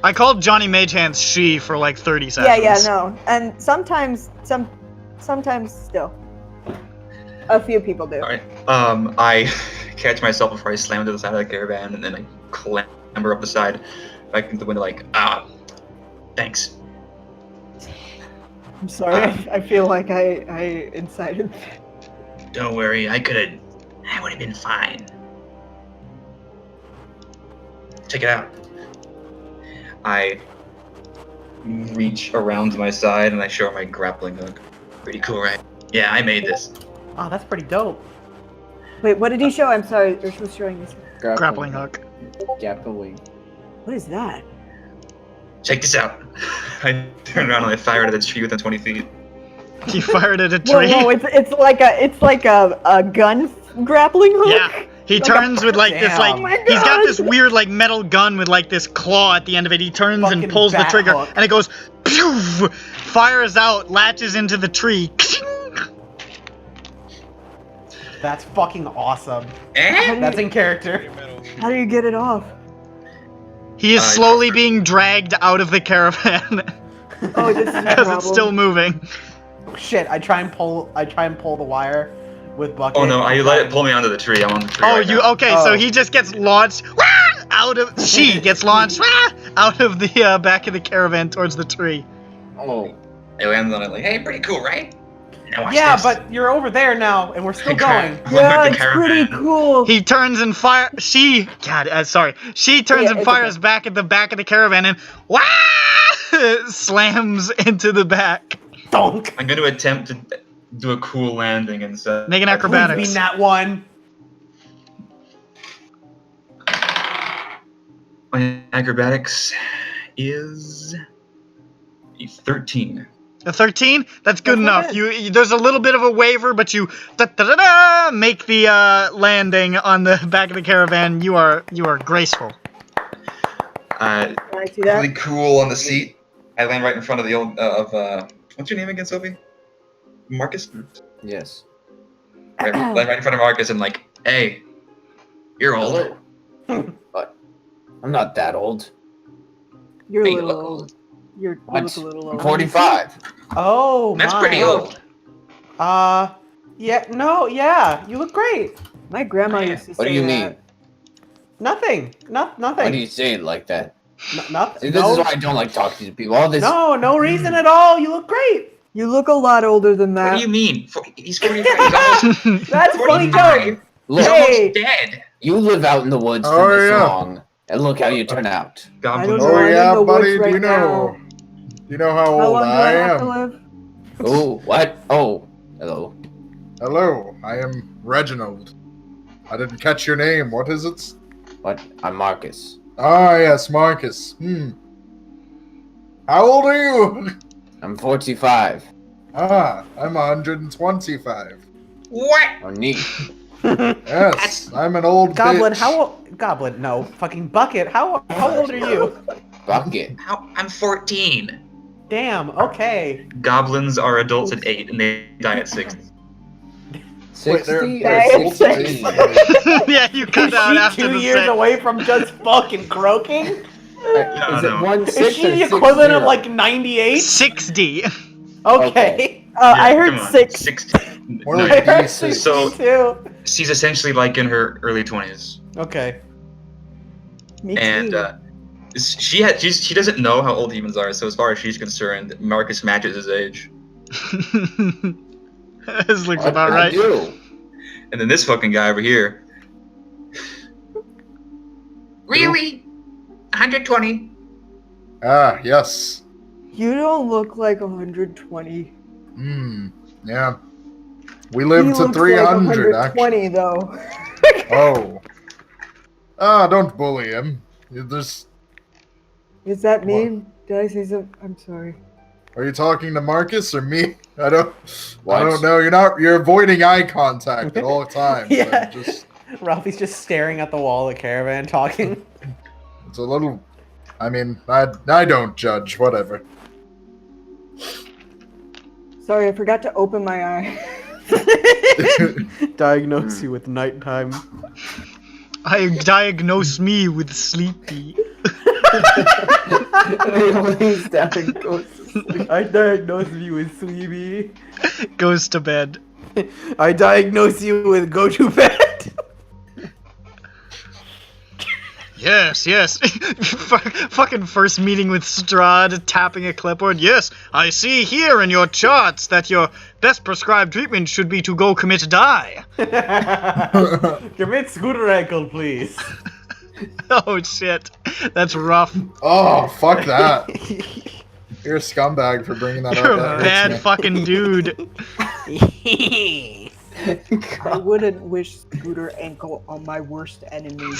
I called Johnny Magehands she for like 30 seconds. Yeah, no. And sometimes still. A few people do. Alright. I catch myself before I slam into the side of the caravan, and then I clamber up the side, back into the window, like, thanks. I'm sorry. I feel like I incited. Don't worry, I would have been fine. Check it out. I reach around to my side and I show her my grappling hook. Pretty cool, right? Yeah, I made this. Oh, that's pretty dope. Wait, what did he show? I'm sorry. Or she was showing this. Grappling hook. Grappling. What is that? Check this out. I turn around and I fire it at a tree within 20 feet. You fired at a Whoa, tree. whoa! It's like a gun grappling hook. Yeah. He Like turns with like this Damn. like Oh my he's got God. this weird like metal gun with like this claw at the end of it. He turns Fucking and pulls the bat trigger hook. and it goes pew, fires out, latches into the tree. That's fucking awesome. Eh? That's in character. How do you get it off? He is slowly being dragged out of the caravan Oh, this is a because problem. it's still moving. Shit! I try and pull the wire with Bucket. Oh no, I let it pull me onto the tree. I'm on the tree. Oh, right you now. okay? So Oh. he just gets launched out of. She gets launched out of the back of the caravan towards the tree. Oh. I land on it like, hey, pretty cool, right? Now watch Yeah, this. but you're over there now, and we're still going. Yeah, it's pretty cool. He turns and fire. She turns and it's fires back at the back of the caravan and slams into the back. Donk. I'm going to attempt to do a cool landing instead. Make an Please acrobatics. be nat one. My acrobatics is a 13. A 13? That's good That's enough. not There's a little bit of a waver, but you make the landing on the back of the caravan. You are graceful. Can I see that? Really cool on the seat. I land right in front of the old what's your name again, Sophie? Marcus? Yes. Land right in front of Marcus and like, hey, you're old. But I'm not that old. You're a Hey, little look. old. You What? look a little I'm old. 45. Oh, That's my. pretty old. Yeah, no, yeah, you look great. My grandma used to say What do you that. mean? Nothing. Nothing. Why do you say it like that? Nothing. See, this is why I don't like talking to people. All this. No reason at all. You look great. You look a lot older than What that. do you mean? He's 45. He's almost That's funny joke. 45. Look, He's Hey. almost dead. you live out in the woods Oh, for this yeah. long, and look how you turn out. I Goblins. don't know. Oh I'm in yeah, the buddy. woods Do you right know? Do you know how How old long do I I have to am? live? Oh, what? Oh, hello. Hello, I am Reginald. I didn't catch your name. What is it? What? I'm Marcus. Ah, yes, Marcus. How old are you? I'm 45. Ah, I'm 125. What? Oh, neat. Yes, I'm an old Goblin, bitch. Goblin, no, fucking Bucket. How old are you? Bucket. I'm 14. Damn. Okay. Goblins are adults at 8 and they die at 6. 60 they're- or 60? Yeah, you cut Is out she after 2 the years six. away from just fucking croaking? Is it no. 1 6 Is she the equivalent of like 98? 60. Okay. I heard come on, 6. 16. More No, like I heard D6. So- 62. she's essentially like in her early 20s. Okay. Me and too. she doesn't know how old humans are, so as far as she's concerned, Marcus matches his age. This looks about I right. do. And then this fucking guy over here. Really? 120? Ah, yes. You don't look like 120. Yeah. We live He to looks 300, like 120 though. Oh. Ah, don't bully him. There's... Is that mean? Did I say something? I'm sorry. Are you talking to Marcus or me? I don't What? know. You're avoiding eye contact at all times. Yeah. Just, Ralphie's just staring at the wall of the caravan, talking. it's a little... I mean, I don't judge. Whatever. Sorry, I forgot to open my eye. Diagnose you with nighttime. I diagnose me with sleepy. He's down and goes to sleep. I diagnose you with sleepy. Goes to bed. I diagnose you with go to bed. Yes. Fucking first meeting with Strahd, tapping a clipboard. Yes, I see here in your charts that your best prescribed treatment should be to go commit die. Commit scooter ankle, please. Oh shit, that's rough. Oh, fuck that. You're a scumbag for bringing that You're up. a bad fucking dude. I wouldn't wish scooter ankle on my worst enemy.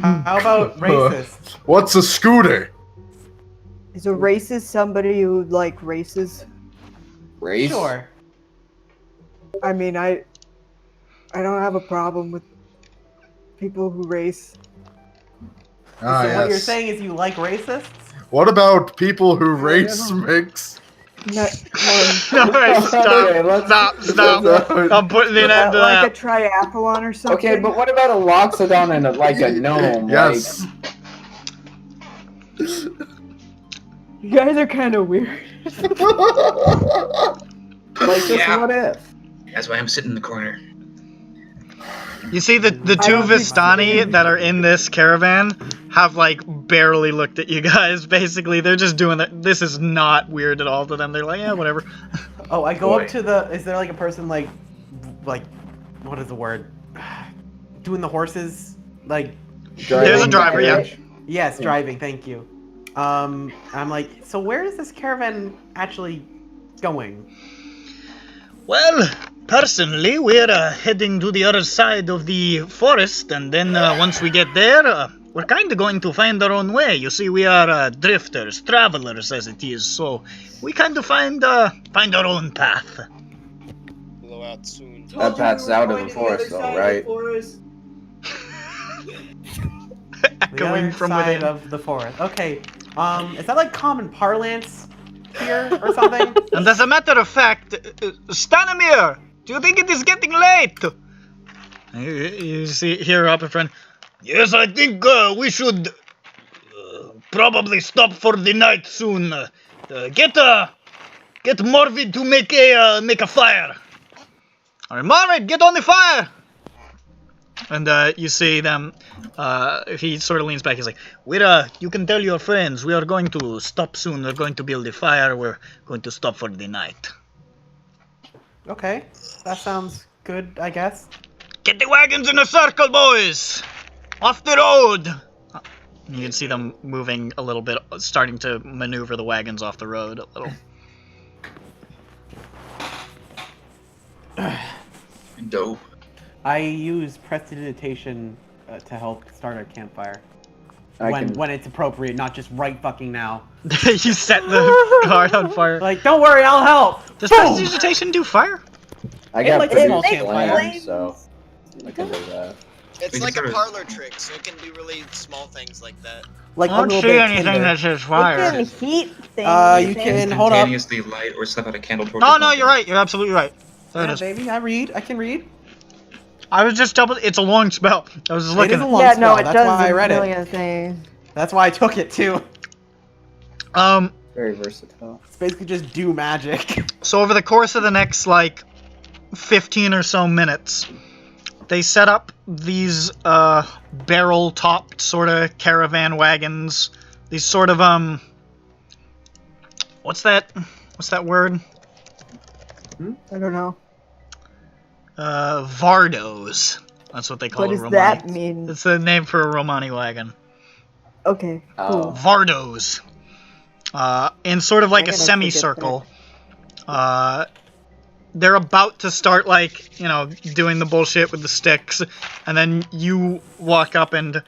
How about racist? What's a scooter? Is a racist somebody who like races? Race? Sure. I mean, I don't have a problem with people who race. Ah, So yes. what you're saying is you like racists? What about people who I race don't- mix? No, Alright, Okay, stop. I'm putting an end to like a that. triathlon or something. Okay, but what about a loxodon and a gnome? Yes. You guys are kind of weird. Like just Yeah. what if? That's why I'm sitting in the corner. You see, the two don't think Vistani so. that are in this caravan have, like, barely looked at you guys, basically. They're just doing that. This is not weird at all to them. They're like, yeah, whatever. Oh, I go Boy. up to the. Is there like a person like, what is the word? Doing the horses, like. There's a driver, yeah. Yes, driving. Thank you. I'm like, so where is this caravan actually going? Well, personally, we're heading to the other side of the forest, and then once we get there, we're kind of going to find our own way. You see, we are drifters, travelers as it is, so we kind of find our own path. Blow out soon. That path's out of the forest, though, right? Echoing the from other side within. of the forest. Okay. Is that like common parlance here or something? And as a matter of fact, Stanimir, do you think it is getting late? You see here up in front. Yes, I think we should probably stop for the night soon. Get Morvid to make a fire. All right, Morvid, get on the fire. And you see them. He sort of leans back. He's like, you can tell your friends we are going to stop soon. We're going to build a fire. We're going to stop for the night. Okay, that sounds good, I guess. Get the wagons in a circle, boys! Off the road! You can see them moving a little bit, starting to maneuver the wagons off the road a little. Dope. I use prestidigitation to help start a campfire. I can- When it's appropriate, not just right fucking now. You set the guard on fire. Like, don't worry, I'll help! Does Boom! prestidigitation do fire? I got like pretty small big campfire. land, so I can do that. It's We like can a sort of- parlor trick, so it can do really small things like that. Like I a don't little see bit of anything tinder. that says What fire. kind of heat thing? You can hold up. Instantaneously light or stuff out a candle torch. Oh, no, you're right. You're absolutely right. There it Yeah, is. baby, I read. I can read. I was just double. It's a long spell. I was just It is looking. a long Yeah, spell. no, it That's does why I a read it. million things. That's why I took it too. Very versatile. It's basically just do magic. So over the course of the next, like, 15 or so minutes, They set up these barrel-topped sort of caravan wagons. These sort of what's that word? I don't know. Vardos. That's what they call What a does Romani. that mean? It's the name for a Romani wagon. Okay, cool. Vardos. In sort of like I'm a gonna semicircle. They're about to start, like, you know, doing the bullshit with the sticks, and then you walk up and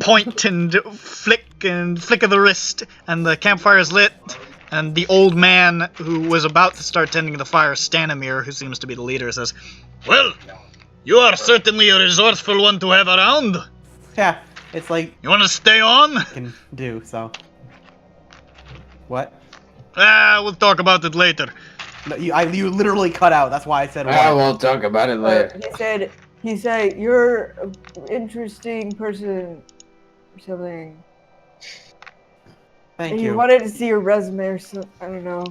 point and flick of the wrist, and the campfire is lit, and the old man who was about to start tending the fire, Stanimir, who seems to be the leader, says, "Well, you are certainly a resourceful one to have around. Yeah, it's like You want to stay on? I can do so. What? We'll talk about it later." No, you literally cut out. That's why I said I what. will talk about it later. He said, you're an interesting person or something. Thank And you. he wanted to see your resume or something. I don't know.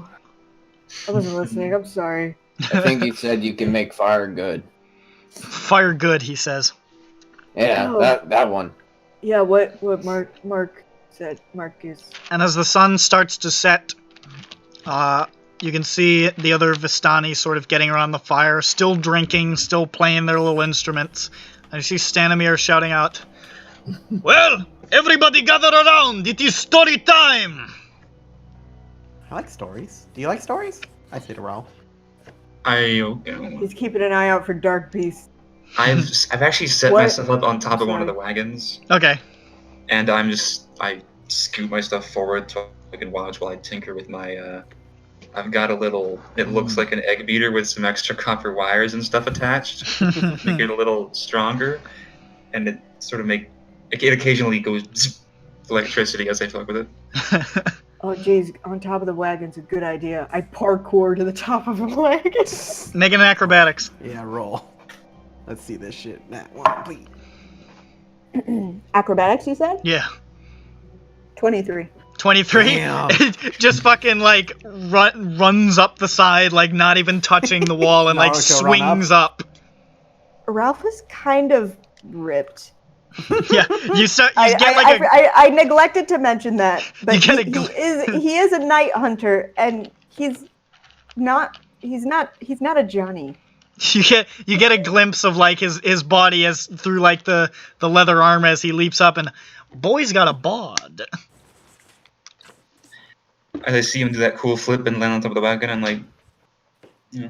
I wasn't listening. I'm sorry. I think he said you can make fire good. Fire good, he says. Yeah, Oh. that one. Yeah, what Mark said. Marcus. And as the sun starts to set, you can see the other Vistani sort of getting around the fire, still drinking, still playing their little instruments. And you see Stanimir shouting out, "Well, everybody gather around! It is story time!" I like stories. Do you like stories? I say to Ralph. He's keeping an eye out for dark beasts. I've actually set What? myself up on top of one of Sorry. the wagons, Okay. and I scoot my stuff forward so I can watch while I tinker with my. I've got a little. It looks like an egg beater with some extra copper wires and stuff attached, make it a little stronger, and it sort of it occasionally goes zzz, electricity as I fuck with it. Oh, geez, on top of the wagon's a good idea. I parkour to the top of a wagon. Make an acrobatics. Yeah, roll. Let's see this shit. That one, please. Acrobatics, you said? Yeah. 23. 23? Damn. Just fucking, like, runs up the side, like, not even touching the wall, and, like, Naruto run swings up. Ralph was kind of ripped. Yeah, you get, like, I neglected to mention that, but You get he is a night hunter, and he's not a Johnny. You get a glimpse of, like, his body as through, like, the leather armor as he leaps up, and boy's got a bod. As I see him do that cool flip and land on top of the wagon, I'm like, yeah,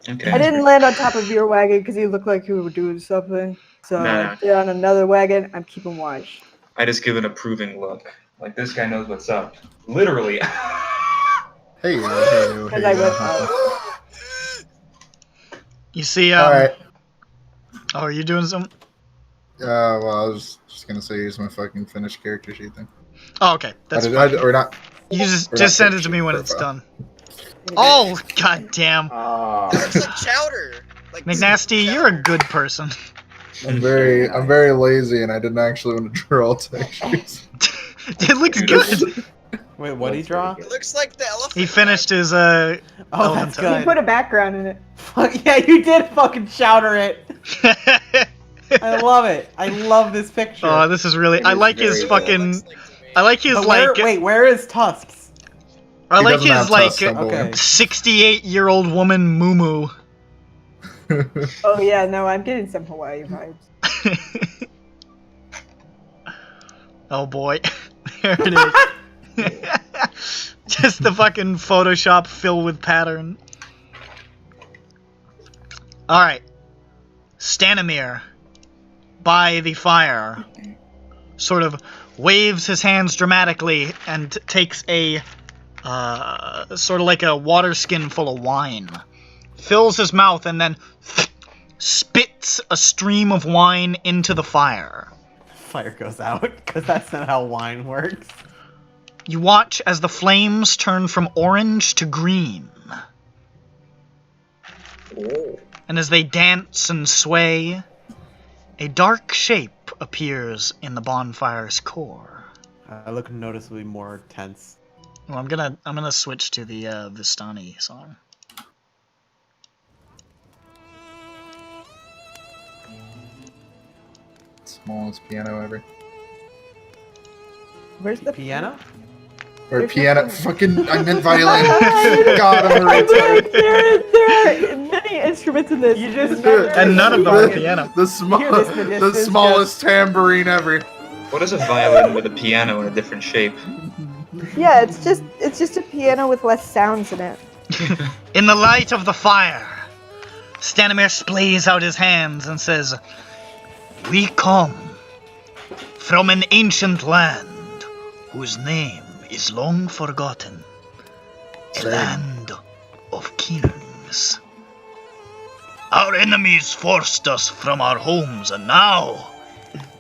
okay. I didn't land on top of your wagon because you look like you were doing something. So Nah. you're on another wagon. I'm keeping watch. I just give an approving look. Like, this guy knows what's up. Literally. Hey, Because I went out. You see, Alright. Oh, are you doing something? Well, I was just gonna say use my fucking finished character sheet thing. Oh, okay. That's or not. You just not send it to character me when sheet, it's profile. done. Oh, goddamn. It looks like chowder. Like McNasty, you're a good person. I'm very lazy, and I didn't actually want to draw textures. It looks good. Wait, what did he draw? It looks like the elephant. He finished his Oh, that's elemental. You put a background in it. Fuck yeah, you did fucking chowder it. I love it. I love this picture. Oh, this is really. I like his very fucking. Looks like to me. I like his But where, like. wait, where is Tusks? I He like doesn't his have like tusks, I'm Okay. 68-year-old woman Moo. Oh yeah, no, I'm getting some Hawaii vibes. Oh boy, there it is. Just the fucking Photoshop filled with pattern. All right, Stanimir, by the fire, sort of waves his hands dramatically and takes a sort of like a water skin full of wine, fills his mouth, and then spits a stream of wine into the fire. Fire goes out, because that's not how wine works. You watch as the flames turn from orange to green. And as they dance and sway, a dark shape appears in the bonfire's core. I look noticeably more tense. Well, I'm gonna switch to the Vistani song. smallest piano ever. Where's the Piano? Or There's piano. nothing- Fucking. I meant violin. God, I'm a retard. there are many instruments in this. You just- never- And none of them are piano. The, Hear this in the the distance, smallest tambourine ever. What is a violin with a piano in a different shape? Yeah, it's just a piano with less sounds in it. In the light of the fire, Stanimir splays out his hands and says, "We come from an ancient land whose name is long forgotten. A Same. land of kings. Our enemies forced us from our homes, and now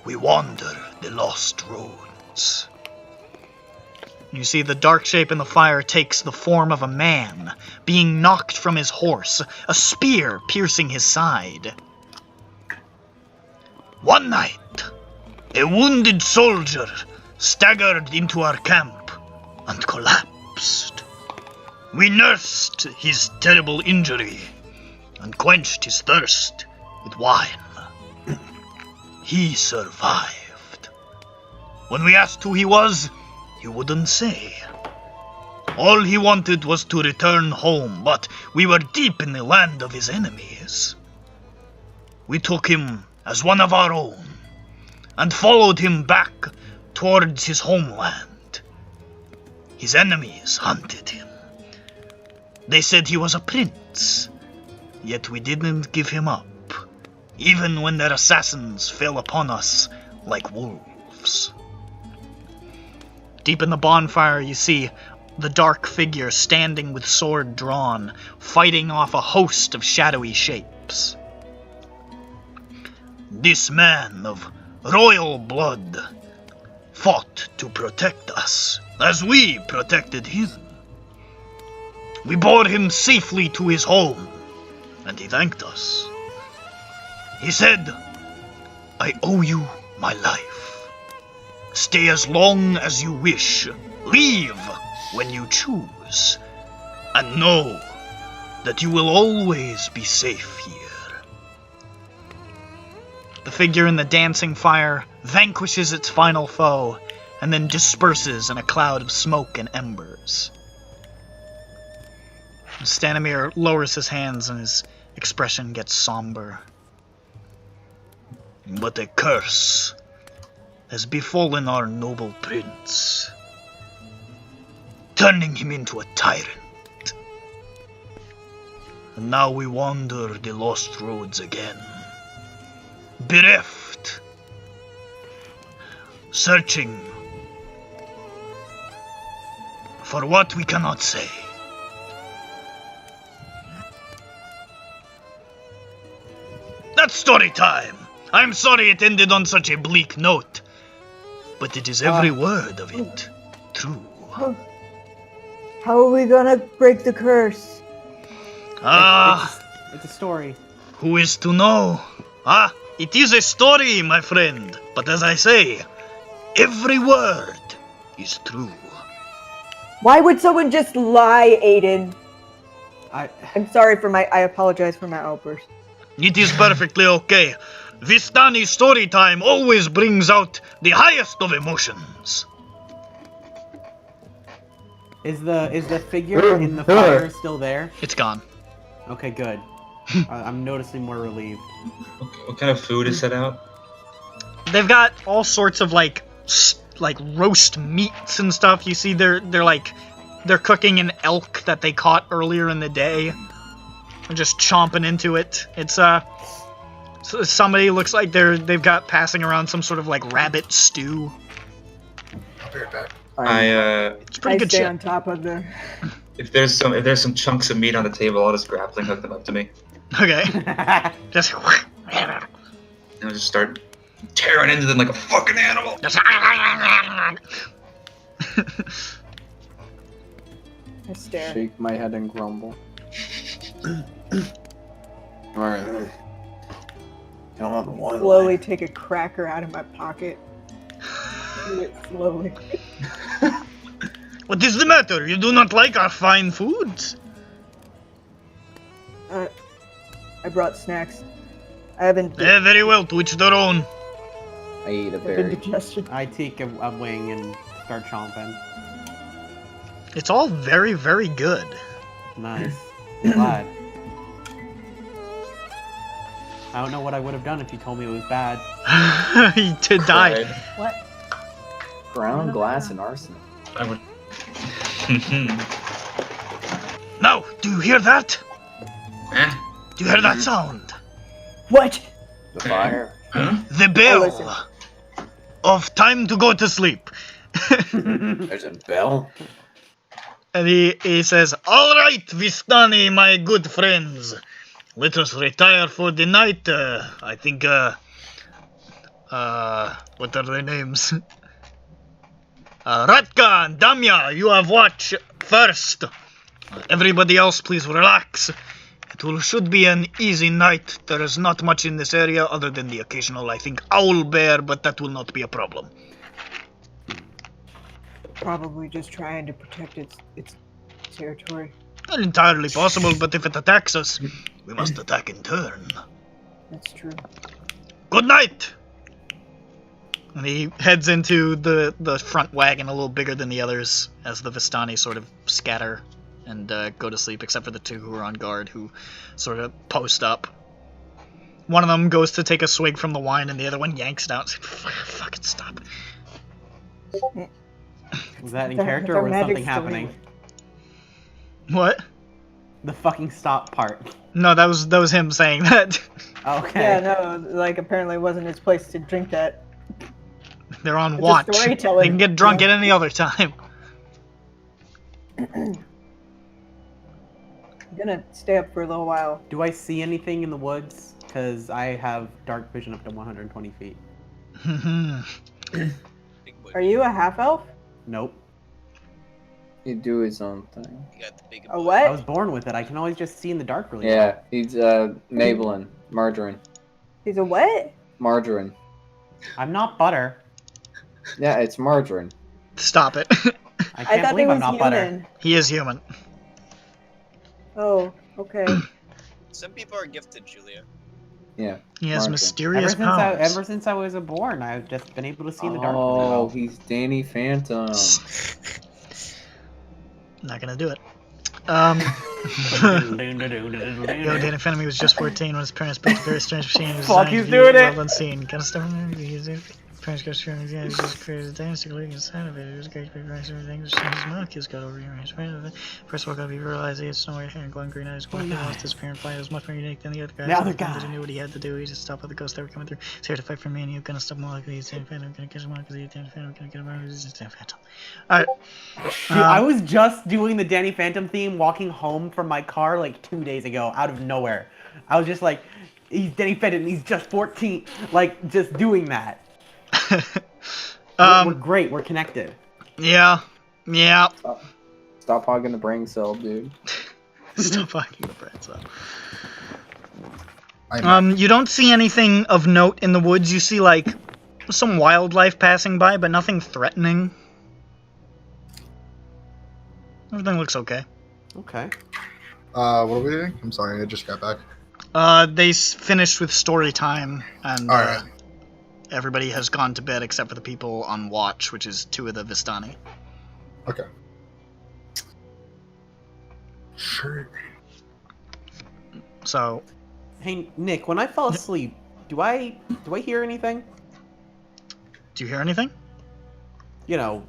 we wander the lost roads." You see the dark shape in the fire takes the form of a man, being knocked from his horse, a spear piercing his side. "One night, a wounded soldier staggered into our camp and collapsed. We nursed his terrible injury and quenched his thirst with wine. He survived. When we asked who he was, he wouldn't say. All he wanted was to return home, but we were deep in the land of his enemies. We took him as one of our own and followed him back towards his homeland. His enemies hunted him. They said he was a prince, yet we didn't give him up, even when their assassins fell upon us like wolves." Deep in the bonfire, you see the dark figure standing with sword drawn, fighting off a host of shadowy shapes. "This man of royal blood fought to protect us, as we protected him. We bore him safely to his home, and he thanked us. He said, 'I owe you my life. Stay as long as you wish, leave when you choose, and know that you will always be safe here.'" The figure in the dancing fire vanquishes its final foe, and then disperses in a cloud of smoke and embers. Stanimir lowers his hands and his expression gets somber. "But a curse has befallen our noble prince, turning him into a tyrant. And now we wander the lost roads again, bereft, searching for what we cannot say. That's story time. I'm sorry it ended on such a bleak note, but it is every word of it true." How are we gonna break the curse? It's a story. Who is to know? It is a story, my friend, but as I say, every word is true. Why would someone just lie, Aiden? I'm sorry for I apologize for my outburst. It is perfectly okay. Vistani story time always brings out the highest of emotions. Is the figure in the fire still there? It's gone. Okay, good. I'm noticing more relieved. What kind of food is set out? They've got all sorts of like roast meats and stuff. You see, they're cooking an elk that they caught earlier in the day. They're just chomping into it. It's somebody looks like they've got passing around some sort of like rabbit stew. I'll be right back. It's pretty good stay shit. on top of the. If there's some chunks of meat on the table, I'll just grappling hook them up to me. Okay. Just. And I'll just start tearing into them like a fucking animal. I stare. Shake my head and grumble. Alright. Slowly take a cracker out of my pocket. Eat it slowly. What is the matter? You do not like our fine foods? I brought snacks. I haven't. Very well, to each their own. I eat a Good berry. digestion. I take a wing and start chomping. It's all very, very good. Nice. I'm glad. I don't know what I would have done if you told me it was bad. He did die. Cried. What? Ground glass and arsenic. I would. Now, do you hear that? Eh? Do you hear that sound? What? The fire. Huh? The listen. bell of time to go to sleep. There's a bell. And he says, "All right, Vistani, my good friends. Let us retire for the night. I think, what are their names? Ratka and Damya, you have watch first. Everybody else, please relax. Should be an easy night. There is not much in this area other than the occasional, I think, owl bear, but that will not be a problem." Probably just trying to protect its territory. Not entirely possible, but if it attacks us, we must attack in turn. That's true. Good night! And he heads into the front wagon, a little bigger than the others, as the Vistani sort of scatter and go to sleep, except for the two who are on guard, who sort of post up. One of them goes to take a swig from the wine, and the other one yanks it out and says, "Fucking stop." Was that in Their- character their or was magic's something still happening? What? The fucking stop part. No, that was him saying that. Okay. Yeah, no, like apparently it wasn't his place to drink that. They're on It's a watch. They storytelling, can get drunk you at know? any other time. I'm gonna stay up for a little while. Do I see anything in the woods? Because I have dark vision up to 120 feet. Big boy. Are you a half elf? Nope. He'd do his own thing. You got the big A I what? was born with it. I can always just see in the dark really well. Yeah, he's malevolent. Margarine. He's a what? Margarine. I'm not butter. Yeah, it's margarine. Stop it. I I can't thought believe he I'm was not butter. human. He is human. Oh, okay. Some people are gifted, Julia. Yeah. He has Margarine. mysterious powers. Ever since I was born, I've just been able to see in the dark really Oh, well. he's Danny Phantom. Not gonna do it. Yo, Danny Phantom, he was just 14 when his parents built a very strange machine. He was Fuck, designed he's to be doing it! well unseen. Kind of stuff. Parents got sure he just created a dance league inside of it. It was great to be right everything. His molecules got over here. First of all, got to be realized he had snowy hair and glowing green eyes. When he lost his parent flight, it was much more unique than the other guys. The other That guy. he knew what he had to do. He just stopped all the ghosts that were coming through. He's here to fight for me, and he's gonna stop more likely. He's Danny Phantom. Gonna catch him because he's Danny Phantom. Gonna get him out. He's just Danny Phantom. Alright. Dude, I was just doing the Danny Phantom theme walking home from my car like 2 days ago out of nowhere. I was just like, he's Danny Phantom and he's just 14. Like, just doing that. We're great. We're connected. Yeah. Yeah. Stop hogging the brain cell, dude. Stop fucking the bread cell. You don't see anything of note in the woods. You see, like, some wildlife passing by, but nothing threatening. Everything looks okay. Okay. What are we doing? I'm sorry, I just got back. They finished with story time, and Alright. everybody has gone to bed except for the people on watch, which is 2 of the Vistani. Okay. Sure. So, Hey, Nick, when I fall asleep, do I hear anything? do you hear anything? You know,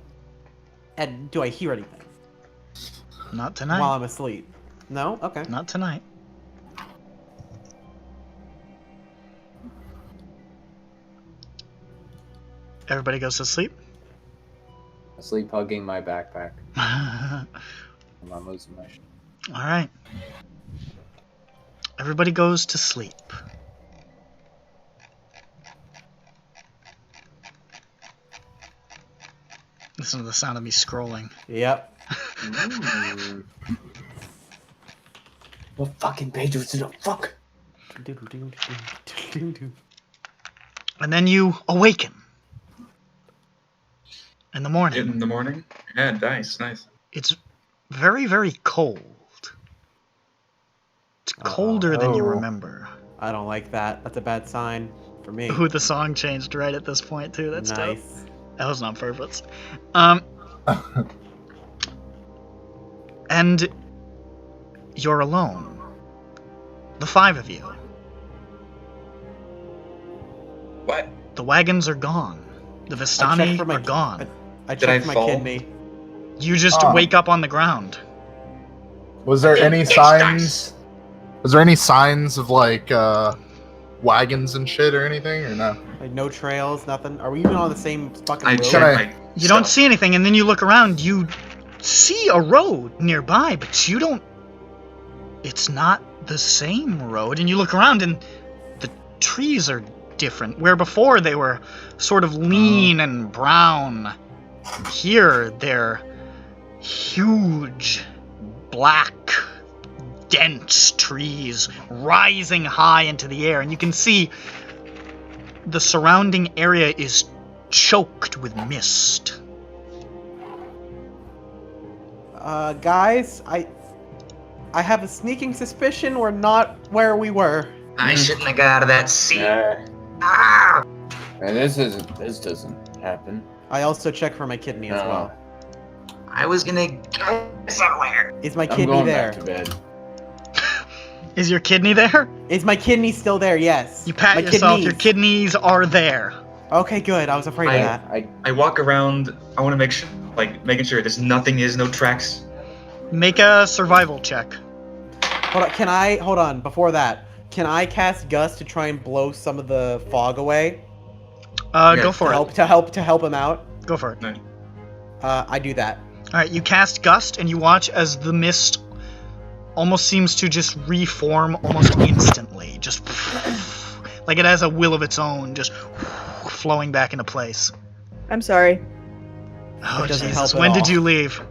and do I hear anything Not tonight. while I'm asleep? No? Okay. Not tonight. Everybody goes to sleep. Sleep hugging my backpack. I'm not losing my shit. Alright. Everybody goes to sleep. Listen to the sound of me scrolling. Yep. What fucking page was it on? Fuck! And then you awaken. In the morning. In the morning? Yeah, nice. It's very, very cold. It's colder than you Oh. remember. I don't like that. That's a bad sign. For me. Who the song changed right at this point too. That's dope. nice. That was on purpose. And you're alone. The 5 of you. What? The wagons are gone. The Vistani are gone. I Did I checked my fall? kidney. You just wake up on the ground. Was there any signs? Was there any signs of like wagons and shit or anything, or no? Like no trails, nothing. Are we even on the same fucking I road? checked my You don't stuff. see anything, and then you look around. You see a road nearby, but you don't. It's not the same road, and you look around, and the trees are different. Where before they were sort of lean and brown, here they're huge, black, dense trees rising high into the air, and you can see the surrounding area is choked with mist. Guys, I have a sneaking suspicion we're not where we were. I shouldn't have got out of that seat. Yeah. Ah! And this doesn't happen. I also checked for my kidney as well. I was gonna go somewhere. Is my I'm kidney going there? back to bed. Is your kidney there? Is my kidney still there? Yes. You pat my yourself, your kidneys. kidneys are there. Okay, good. I was afraid of that. I walk around. I want to make sure, making sure there's no tracks. Make a survival check. Hold on, before that, can I cast Gust to try and blow some of the fog away? Go for it. To help him out? Go for it. No. I do that. Alright, you cast Gust, and you watch as the mist almost seems to just reform almost instantly. Just like it has a will of its own, just flowing back into place. I'm sorry. Oh, It doesn't Jesus. help at When did all. you leave?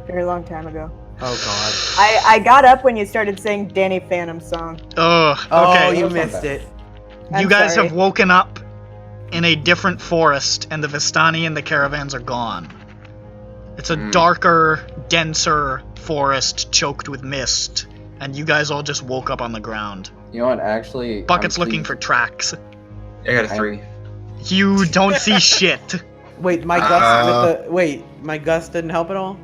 Very long time ago. Oh, God. I got up when you started saying Danny Phantom's song. Oh, okay. Oh, you missed it. You I'm guys sorry. have woken up in a different forest, and the Vistani and the caravans are gone. It's a darker, denser forest choked with mist, and you guys all just woke up on the ground. You know what? Actually, Bucket's I'm looking for tracks. I got a 3. You don't see shit. Wait, my Gust my Gust didn't help at all?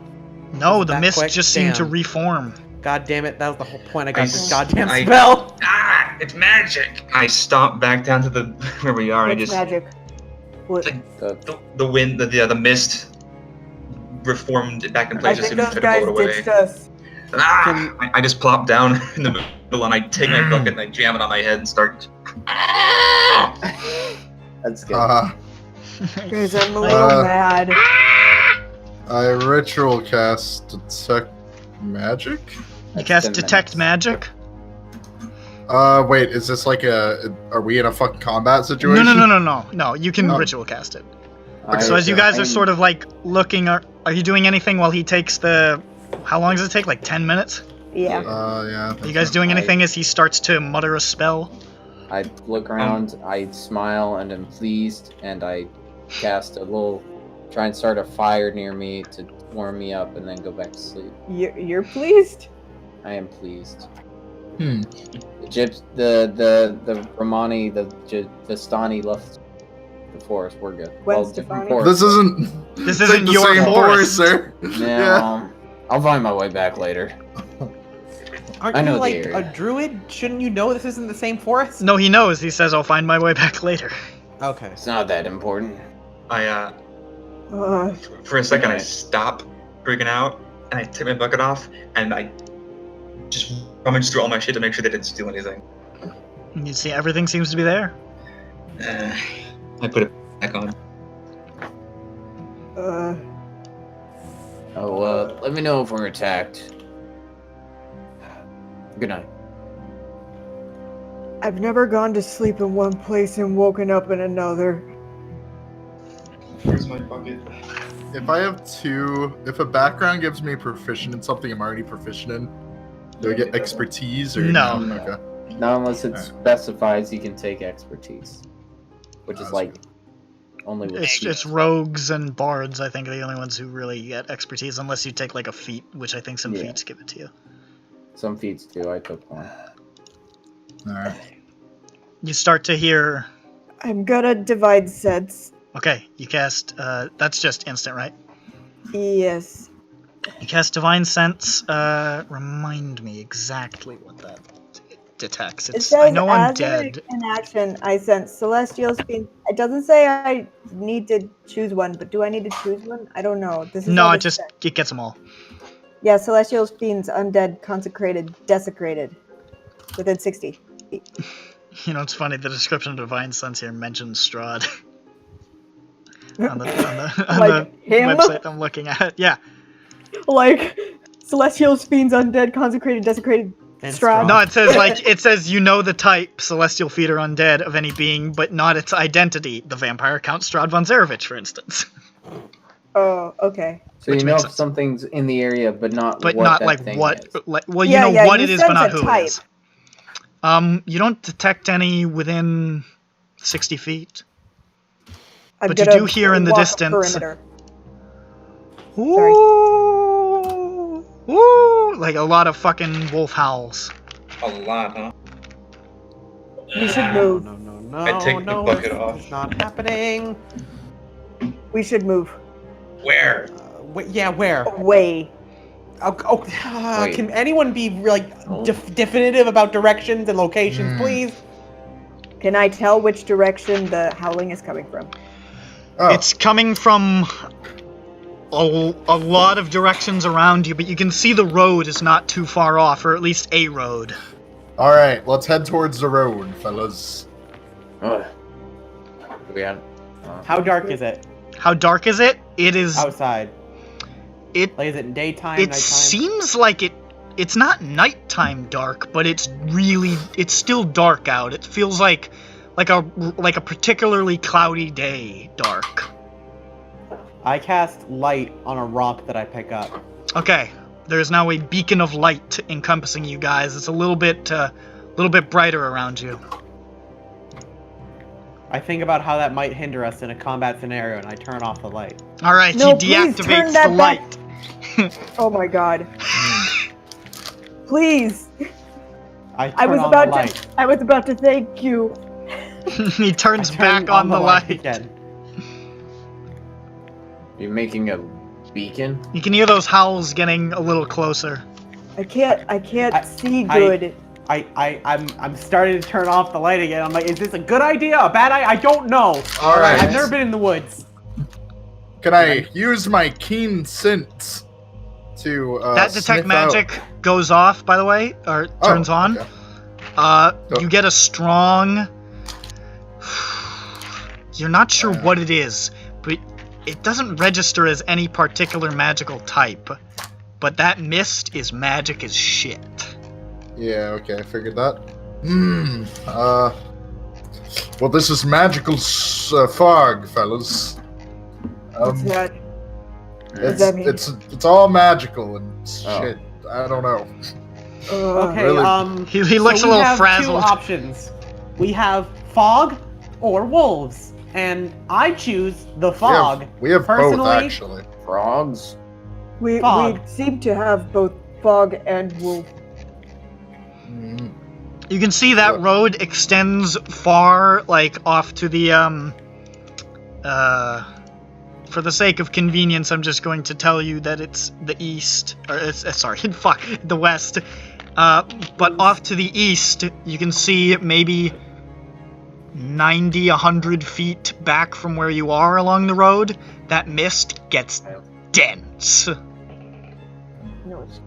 No, Was the that mist quick? just seemed to Damn. reform. God damn it, that was the whole point. I got I this s- goddamn I- spell. Ah! It's magic. I stomp back down to the where we are, and What's I just magic? What? the wind, the mist reformed it back in I place as think soon as those I guys blow it away. ditched us. Ah! I just plop down in the middle and I take my bucket and I jam it on my head and start. That's good. Guys, I'm a little mad. I ritual cast detect magic. You cast 10 detect minutes. magic? Wait, is this like are we in a fucking combat situation? No. You can Oh. ritual cast it. I- So as you guys are I'm- sort of like looking, are you doing anything while he takes the? How long does it take? Like 10 minutes? Yeah. Yeah. Are you guys doing anything as he starts to mutter a spell? I look around, I smile and am pleased, and I cast try and start a fire near me to warm me up and then go back to sleep. You're pleased? I am pleased. Hmm. The Romani, the Vistani left the forest. We're good. Gwen different Stefani? forest. This isn't. This it's isn't the your same forest. sir. No, I'll find my way back later. Aren't I you know the like area. a druid? Shouldn't you know this isn't the same forest? No, he knows. He says, "I'll find my way back later." Okay. It's not that important. I Uh, for a second I Okay. stop freaking out and I take my bucket off and I just rummage through all my shit to make sure they didn't steal anything. And you see, everything seems to be there. I put it back on. Let me know if we're attacked. Good night. I've never gone to sleep in one place and woken up in another. Where's my bucket? If I have if a background gives me proficient in something I'm already proficient in, do I get expertise or No. Okay. Not unless it specifies you can take expertise, which is like only with It's rogues and bards, I think, are the only ones who really get expertise, unless you take like a feat, which I think some Yeah. feats give it to you. some feats too. I took one. Alright. You start to hear... I'm gonna divide sense. Okay, you cast... that's just instant, right? Yes. You cast Divine Sense. Remind me exactly what that detects. It says, I know I'm as dead. an action, I sense celestial speed. It doesn't say I need to choose one, but do I need to choose one? I don't know. This is No, all it this just says. it gets them all. Yeah, celestial fiends, undead, consecrated, desecrated, within 60 feet. You know, it's funny. The description of Divine Sense here mentions Strahd on the Like him? website I'm looking at. Yeah. Like celestial fiends, undead, consecrated, desecrated, And Strahd. No, it says it says you know the type, celestial feet or undead of any being, but not its identity. The vampire Count Strahd von Zarevich, for instance. Oh, okay. So Which you know makes if sense. something's in the area, but not But what not that like thing what. is. Well, you Yeah, know yeah, what you it is, but sense not a who type. it is. You don't detect any within 60 feet. I'm But you gonna do hear in the walk a distance. perimeter. Ooh, ooh, like a lot of fucking wolf howls. A lot, huh? We should move. No, I take the bucket off. It's not happening. We should move. Where? Yeah, where? Away. Wait. Can anyone be like definitive about directions and locations, please? Can I tell which direction the howling is coming from? Oh, It's coming from a lot of directions around you, but you can see the road is not too far off, or at least a road. all right. Let's head towards the road, fellas. How dark is it How dark is it? It is. outside? It Like, is it daytime, it nighttime? seems like it's not nighttime dark, but it's still dark out. It feels like a particularly cloudy day dark. I cast light on a rock that I pick up. Okay, there's now a beacon of light encompassing you guys. It's a little bit brighter around you. I think about how that might hinder us in a combat scenario, and I turn off the light. All right, No, he please turn deactivates that the back. light. Oh my god. Please. I I turn was on about the light. to I was about to thank you. He turns I turn back on the light. again. You're making a beacon? You can hear those howls getting a little closer. I can't I- see good. I'm starting to turn off the light again. I'm like, is this a good idea? A bad idea? I don't know. All right. I've never been in the woods. Can I use my keen sense to That detect sniff magic out? goes off, by the way, or turns on. Okay. You get a strong... You're not sure what it is, but it doesn't register as any particular magical type. But that mist is magic as shit. Yeah, okay, I figured that. Well, this is magical fog, fellas. What's that? It's, that mean? it's all magical and shit. I don't know. Okay, Really? He looks so a we little have frazzled. two options. We have fog or wolves, and I choose the fog. We have both, Personally, actually. Frogs? We Fog. seem to have both fog and wolf. Mm. You can see that road extends far, like, off to the, for the sake of convenience, I'm just going to tell you that it's the east, or the west. But off to the east, you can see maybe 90, 100 feet back from where you are along the road, that mist gets dense. No, it's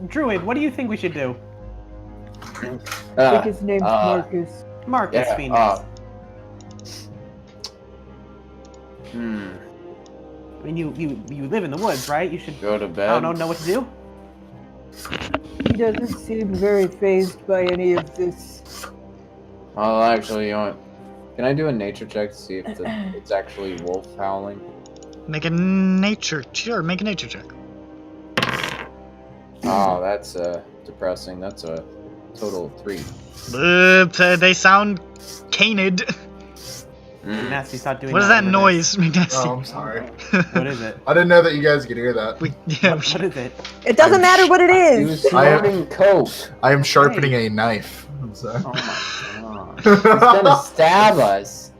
Druid, what do you think we should do? I think his name's Marcus. Marcus Yeah, Phoenix. I mean, you live in the woods, right? You should, Go to bed. I don't know what to do. He doesn't seem very phased by any of this. Well, actually, you know what? Can I do a nature check to see if it's actually wolf howling? Make a nature check. Oh, that's depressing. That's a total of 3. They sound canid. Nasty, stop doing What is that noise, Nasty? Oh, I'm sorry. What is it? I didn't know that you guys could hear that. What is it? It doesn't matter what it He was is. snorting coke. I am sharpening a knife. So. Oh my god. He's gonna stab us.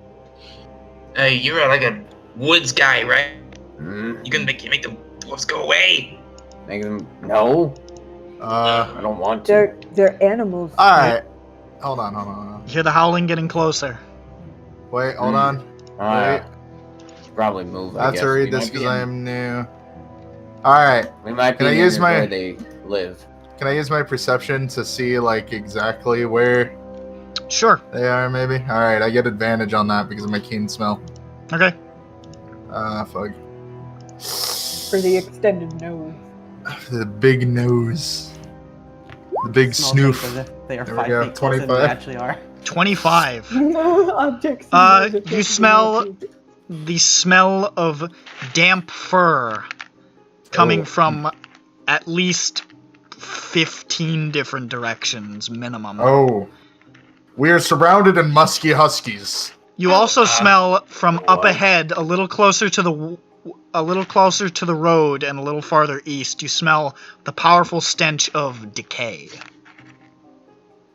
Hey, you're like a woods guy, right? Mm. You can make the wolves go away. Make them. No, I don't want to. They're animals. Alright. Hold on. You hear the howling getting closer. Wait, hold on. Wait. Probably move. I have to read this because I am new. Alright. We might be Can I use my- where they live. Can I use my perception to see, like, exactly where Sure. they are, maybe? Alright, I get advantage on that because of my keen smell. Okay. Fuck. For the extended nose. The big nose. The big Smells snoof. as if they are There we 5 go, feet closer than they 25. actually are. 25. Objects. You smell the smell of damp fur coming from at least 15 different directions minimum. Oh. We are surrounded in musky huskies. You also smell from up ahead, a little closer to the road and a little farther east. You smell the powerful stench of decay.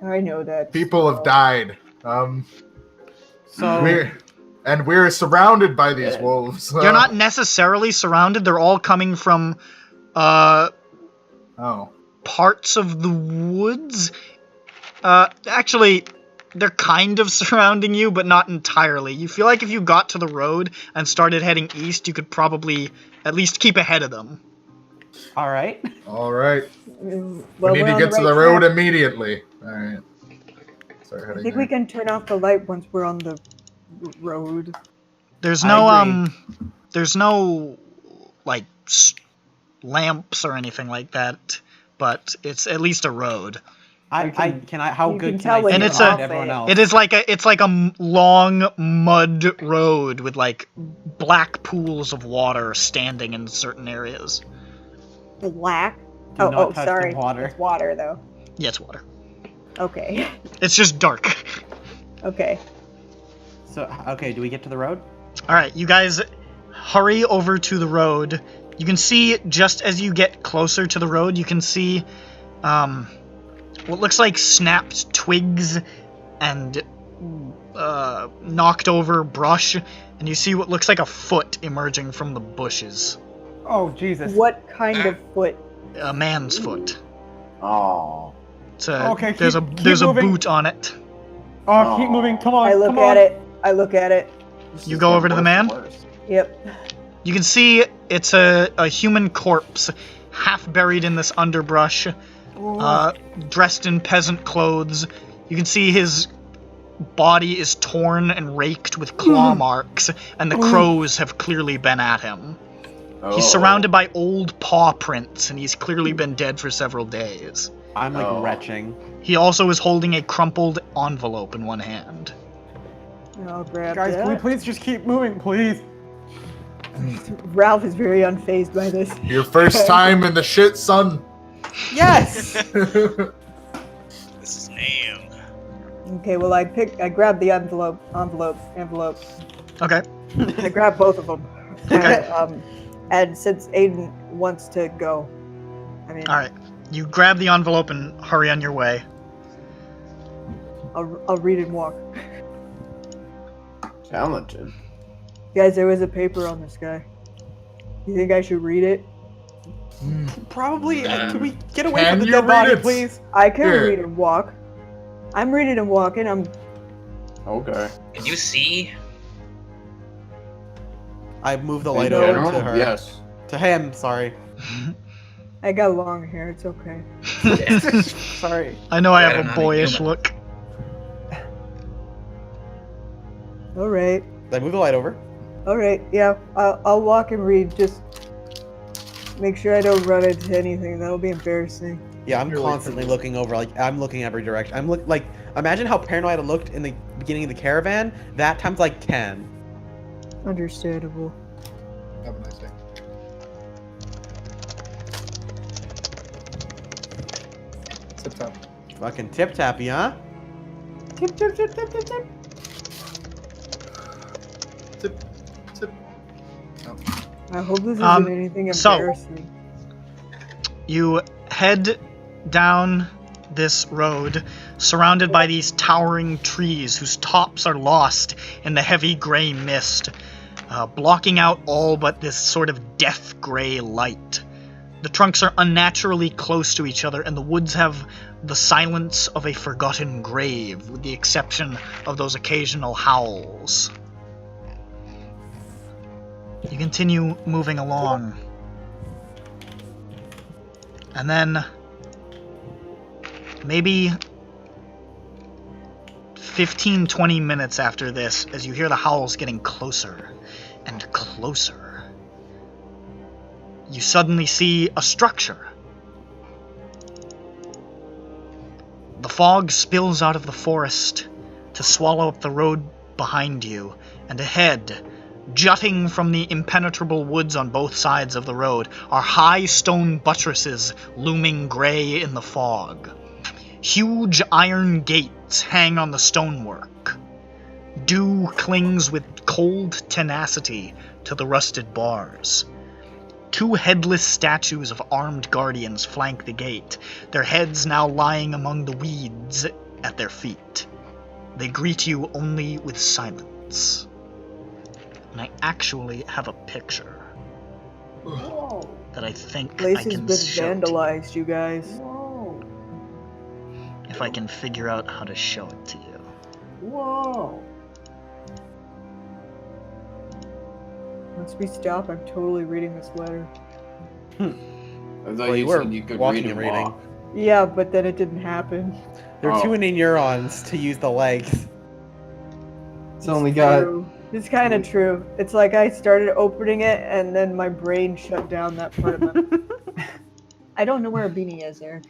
I know that. People have died. So We're surrounded by these wolves. You're not necessarily surrounded. They're all coming from parts of the woods. Actually, they're kind of surrounding you, but not entirely. You feel like if you got to the road and started heading east, you could probably at least keep ahead of them. all right. Alright. Well, We need we're to on get to right the road track. immediately. Alright. Start I heading think there. we can turn off the light once we're on the road. There's I no agree. there's no like lamps or anything like that, but it's at least a road. How You good can can tell I when see And it's behind a- everyone else? It is like a long mud road with like black pools of water standing in certain areas. Black? Do not touch sorry. the water. It's water, though. Yeah, it's water. Okay. It's just dark. Okay. So, okay, do we get to the road? Alright, you guys hurry over to the road. You can see, just as you get closer to the road, you can see what looks like snapped twigs and knocked over brush, and you see what looks like a foot emerging from the bushes. Oh, Jesus. What kind of foot? A man's foot. Oh. It's a, Okay, there's a keep there's a moving. boot on it. Oh, keep moving. Come on. I look come at on. it. I look at it. You go over to the man. Yep. You can see it's a human corpse, half buried in this underbrush, dressed in peasant clothes. You can see his body is torn and raked with claw marks, and the crows have clearly been at him. He's surrounded by old paw prints, and he's clearly been dead for several days. I'm like retching. He also is holding a crumpled envelope in one hand. I'll grab Guys, that. can we please just keep moving, please? Ralph is very unfazed by this. Your first time in the shit, son. Yes! This is Nam. Okay, well I grab the envelope. Okay. I grab both of them. Okay. And since Aiden wants to go, I mean, Alright. You grab the envelope and hurry on your way. I'll read and walk. Talented. Guys, there was a paper on this guy. You think I should read it? Probably. Can we get away Can from the you dead read body, it? please? I can Here. read and walk. I'm reading and walking. Okay. Can you see? I moved the In light over general? to her. Yes. To him, sorry. I got long hair. It's okay. Sorry. I know I I have don't a know boyish how to look. All right. Did I move the light over? All right. Yeah. I'll walk and read. Just make sure I don't run into anything. That'll be embarrassing. Yeah, I'm constantly looking over. Like, I'm looking every direction. I'm like, imagine how paranoid I looked in the beginning of the caravan. That times like 10. Understandable. Have a nice day. Tip top. Fucking tip tappy, huh? Tip, tip, tip, tip, tip, tip. I hope this isn't anything embarrassing. You head down this road, surrounded by these towering trees whose tops are lost in the heavy gray mist, blocking out all but this sort of death gray light. The trunks are unnaturally close to each other, and the woods have the silence of a forgotten grave, with the exception of those occasional howls. You continue moving along. And then, maybe 15-20 minutes after this, as you hear the howls getting closer and closer, you suddenly see a structure. The fog spills out of the forest to swallow up the road behind you, and ahead, jutting from the impenetrable woods on both sides of the road, are high stone buttresses looming gray in the fog. Huge iron gates hang on the stonework. Dew clings with cold tenacity to the rusted bars. Two headless statues of armed guardians flank the gate, their heads now lying among the weeds at their feet. They greet you only with silence. And I actually have a picture that I think I can Place show has been vandalized, you guys. if I can figure out how to show it to you. Whoa! Once we stop, I'm totally reading this letter. I thought Well, you were said you could walking read and them reading. all. Yeah, but then it didn't happen. There are Oh. too many neurons to use the legs. It's only got. True. It's kind of true. It's like I started opening it, and then my brain shut down that part of it. I don't know where a beanie is, Eric.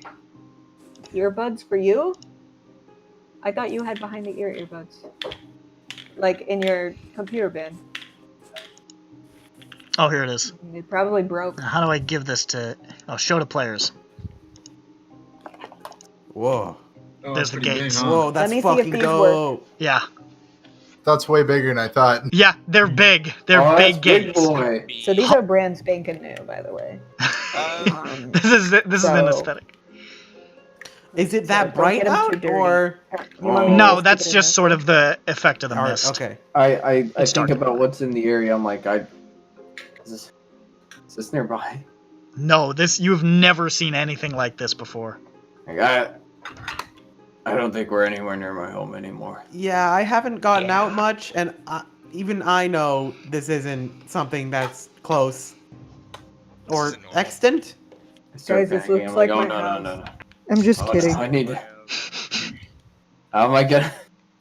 Earbuds for you? I thought you had behind the ear earbuds. Like in your computer bin. Oh, here it is. They probably broke. Now, how do I give this to... Oh, show to players. Whoa. Oh, There's the pretty big, gates. huh? Whoa, Let that's me see if fucking these dope. Yeah. That's way bigger than I thought. Yeah, they're big. They're Oh, big that's big gates. boy. So these are brand spanking new, by the way. This is an aesthetic. Is it So that don't bright get 'em too out, dirty. or... You want me to No, just that's stick it in just there? sort of the effect of the Alright, mist. okay. I It's think dark. about what's in the area. I'm like, is this nearby? No, you've never seen anything like this before. Like, I don't think we're anywhere near my home anymore. Yeah, I haven't gotten out much, and even I know this isn't something that's close. Or isn't normal. extant? I start Guys, this panicking. looks I'm like oh, my no, house. no. I'm just Oh, kidding. I need to. How am I gonna?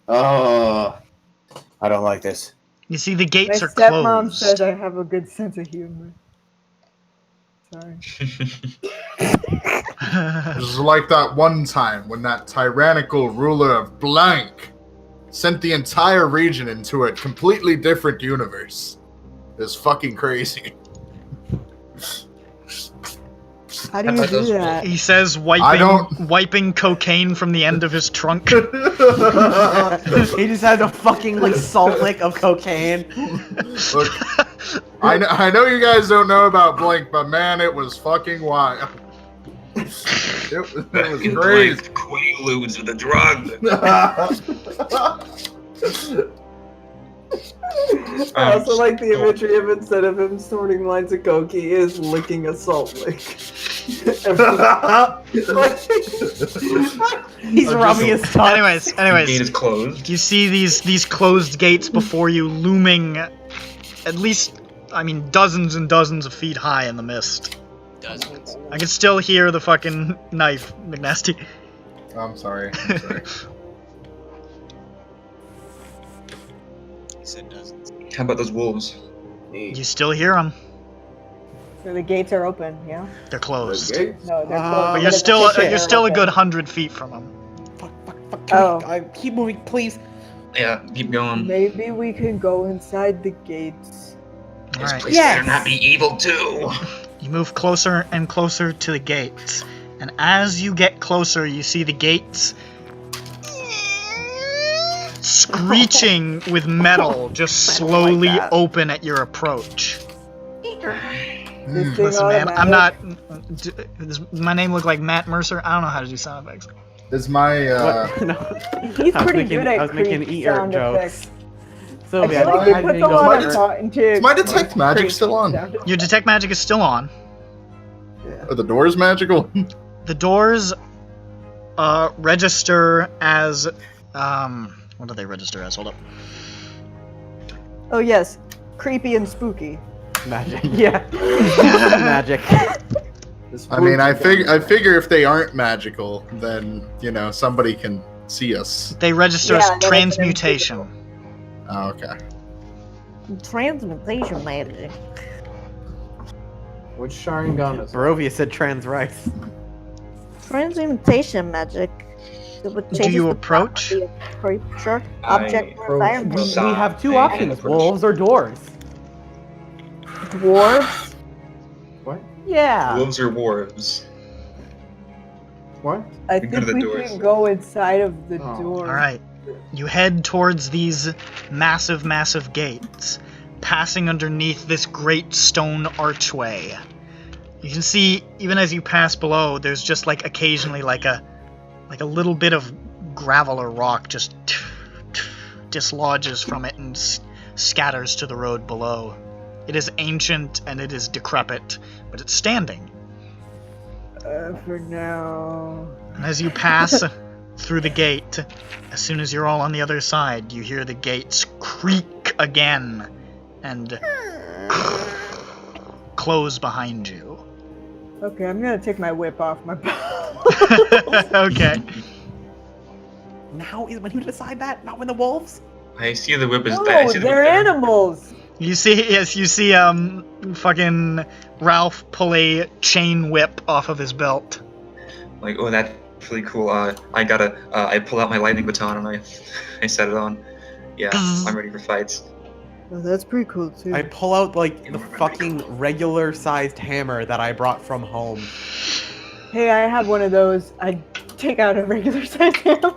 Oh, I don't like this. You see, the My gates are stepmom closed. said I have a good sense of humor. Sorry. This is like that one time when that tyrannical ruler of blank sent the entire region into a completely different universe. It's fucking crazy. How do you do that? He says, wiping cocaine from the end of his trunk. He just has a fucking like salt lick of cocaine. Look, I know you guys don't know about Blink, but man, it was fucking wild. It was crazy. Quaaludes with a drug. I also like the imagery of instead of him snorting lines of coke, he is licking a salt lick. He's rubbing his tongue. Anyways, The gate is closed. you see these closed gates before you looming at least, I mean, dozens and dozens of feet high in the mist. Dozens. I can still hear the fucking knife, McNasty. I'm sorry. He said dozens. How about those wolves? You still hear them. So the gates are open, yeah? They're closed. No, they're closed. But you're it's still shit, you're still a okay. good 100 feet from them. Fuck, Oh. keep moving, please. Yeah, keep going. Maybe we can go inside the gates. This Alright. place Yes. better not be evil too. You move closer and closer to the gates. And as you get closer, you see the gates screeching with metal just slowly that. open at your approach. This thing Listen, man, automatic. I'm not. Does my name look like Matt Mercer? I don't know how to do sound effects. Is my No. He's I was pretty making- good at I was making creep ear sound jokes. effects. So I feel like he puts a lot of thought into. is my detect magic creep still on? sound effects. Your detect magic is still on. Are the doors magical? The doors register as what do they register as? Hold up. Oh yes, creepy and spooky. Magic. Yeah. Magic. I mean, I figure if they aren't magical, then somebody can see us. They register Yeah, as then it's transmutation. Oh, okay. Transmutation magic. Which Sharingan is? Barovia said trans rice. Transmutation magic. Do you approach? Creature, I object, or approach. environment. We have two I options: approach. wolves or doors. Dwarves. What? Yeah. Wolves or dwarves? What? I We go to think the we doors. can go inside of the Oh. door. All right. You head towards these massive, massive gates, passing underneath this great stone archway. You can see, even as you pass below, there's just occasionally like a little bit of gravel or rock just dislodges from it and scatters to the road below. It is ancient and it is decrepit, but it's standing. For now. And as you pass through the gate, as soon as you're all on the other side, you hear the gates creak again and close behind you. Okay, I'm gonna take my whip off my belt. Okay. Now is when you decide that, not when the wolves. I see the whip is. I No, see the they're whip there. animals. You see fucking Ralph pull a chain whip off of his belt. Like, oh, that's really cool. I pull out my lightning baton and I set it on. Yeah, I'm ready for fights. Oh, that's pretty cool too. I pull out the fucking regular sized hammer that I brought from home. Hey, I have one of those. I take out a regular size hammer.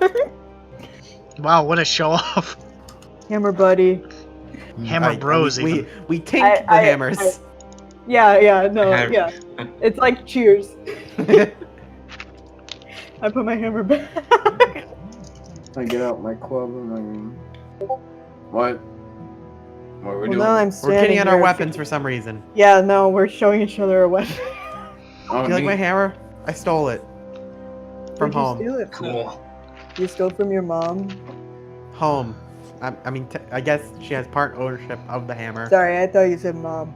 Wow, what a show off. Hammer buddy. Hammer bros even. We tink the hammers. Yeah, no, I have- yeah. It's like cheers. I put my hammer back. I get out my club and what? What are we Well, doing? now I'm We're standing getting out our here. weapons for some reason. Yeah, no, we're showing each other a weapon. Oh, Do you like my neat. hammer? I stole it. From Where'd you home. steal it from? Cool. You stole from your mom? Home. I mean, I guess she has part ownership of the hammer. Sorry, I thought you said mom.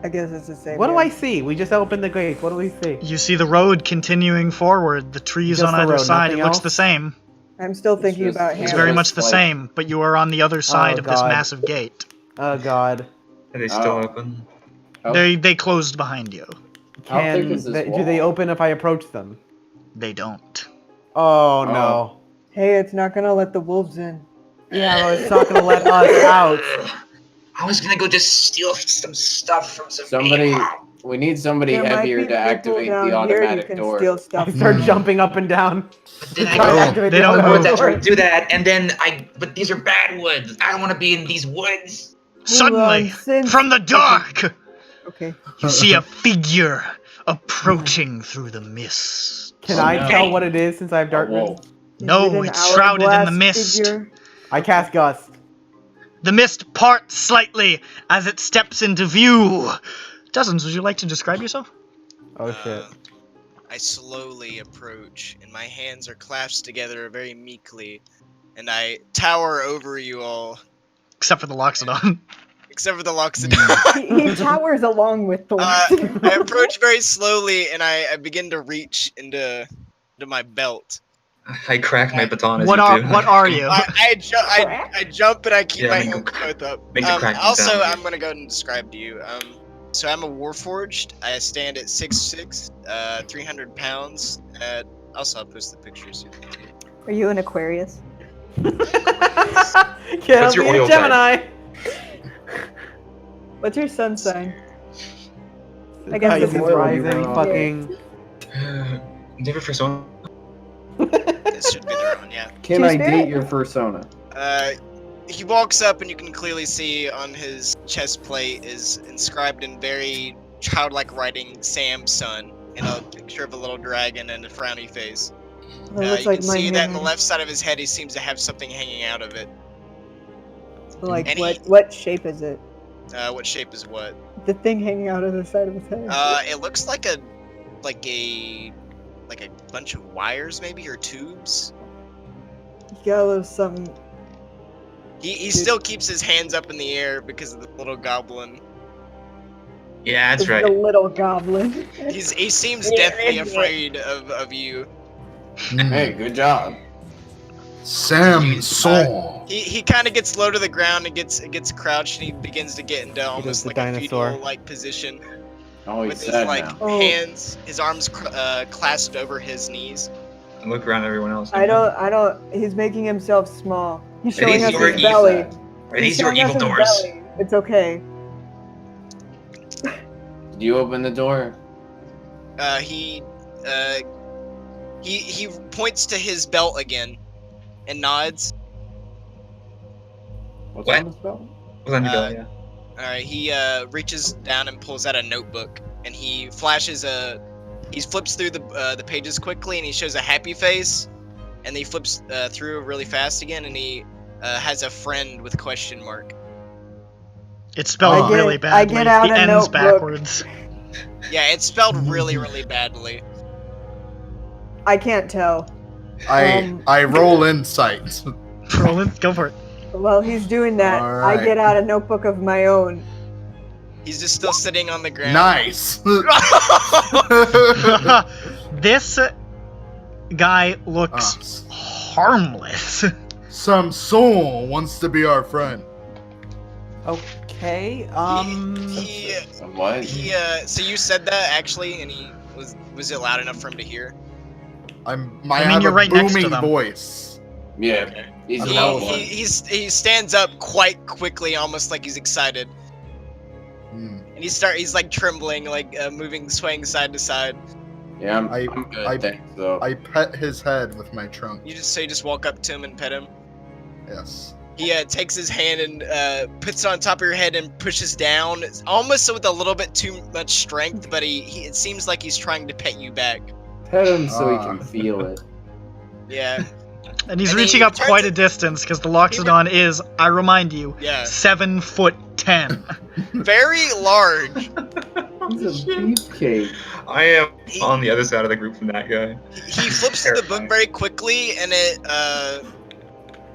I guess it's the same. What do yeah. I see? We just opened the gate. What do we see? You see the road continuing forward, the trees Just on the either road, side, it nothing looks else? the same. I'm still thinking just- about it's It's hammer. very Yeah, much the like- same, but you are on the other side of this God. massive gate. Oh God. Are they still Oh. open? Oh. They closed behind you. How thick Can is this do they wall? open if I approach them? They don't. Oh no. Hey, it's not gonna let the wolves in. Yeah, well, it's not gonna let us out. I was gonna go just steal some stuff from some Somebody, we need somebody There might heavier be to people activate down the here you automatic can door. steal stuff I start from. jumping up and down. But then I Try to go, activate they the don't automatic move. that's door. right, do that, and then but these are bad woods. I don't want to be in these woods. Suddenly, since- from the dark, Okay. you see a figure approaching through the mist. Can I no. tell what it is since I have dark whoa. vision? No, Is it an it's shrouded in the hourglass mist. figure? I cast Gust. The mist parts slightly as it steps into view. Dozens, would you like to describe yourself? Oh shit. I slowly approach, and my hands are clasped together very meekly, and I tower over you all, Except for the Loxodon. except for the Loxodon. He towers along with the. I approach very slowly, and I begin to reach into my belt. I crack my baton as What you are do. what are you? I jump and I keep Yeah, my make hands a- both up. make a cracking Also, sound. I'm gonna go ahead and describe to you. So I'm a warforged. I stand at 6'6", 300 pounds. Also, I'll post the pictures. Are you an Aquarius? Can't What's your be a oil type? Gemini. What's your sun sign? I guess guess it's it's rising. Fucking. Do you have a persona? This should be their own, yeah. Can Two I spirit? date your persona? he walks up and you can clearly see on his chest plate is inscribed in very childlike writing, Sam's son, and a picture of a little dragon and a frowny face. It looks You like can my see that in the hand. left side of his head he seems to have something hanging out of it. Like And what shape is it? What shape is what? The thing hanging out of the side of his head. It looks like a bunch of wires maybe, or tubes. You got a little something. He still keeps his hands up in the air because of the little goblin. Yeah, that's It's right. the little goblin. He seems deathly afraid of you. Hey, good job. Sam Saw. He kind of gets low to the ground and gets crouched, and he begins to get into almost the like a dinosaur. fetal-like position Oh, he's with his sad like now. Oh. hands, his arms clasped over his knees. And look around at everyone else. I don't. He's making himself small. He's showing us your his belly. Are He's these your showing us evil his doors? belly. It's okay. Did you open the door? He points to his belt again and nods. What's What? on this belt? What's on your belly? Yeah. Alright, he reaches down and pulls out a notebook, and he flashes he flips through the pages quickly, and he shows a happy face, and then he flips through really fast again, and he has a friend with question mark. It's spelled really badly. I get out the a N's notebook. backwards. Yeah, it's spelled really, really badly. I can't tell. I roll insight. Roland, go for it. While he's doing that, All I right. get out a notebook of my own. He's just still sitting on the ground. Nice. This guy looks harmless. Sam Saw wants to be our friend. Okay. What? So you said that actually, and he was it loud enough for him to hear? I mean, have you're a right next to booming them. voice. Yeah. He's a He- level he- one. He stands up quite quickly, almost like he's excited, Hmm. and he's like trembling, like moving, swaying side to side. Yeah, I'm I- good. I- Thanks, though. I pet his head with my trunk. You just walk up to him and pet him. Yes. He takes his hand and puts it on top of your head and pushes down, almost with a little bit too much strength, but it seems like he's trying to pet you back. Pet him so he Ah. can feel it. Yeah, And he's And he reaching up turns quite a it- distance because the Loxodon is, I remind you, yeah, 7'10". very large. He's a beefcake. I am on the other side of the group from that guy. He flips through the book very quickly, and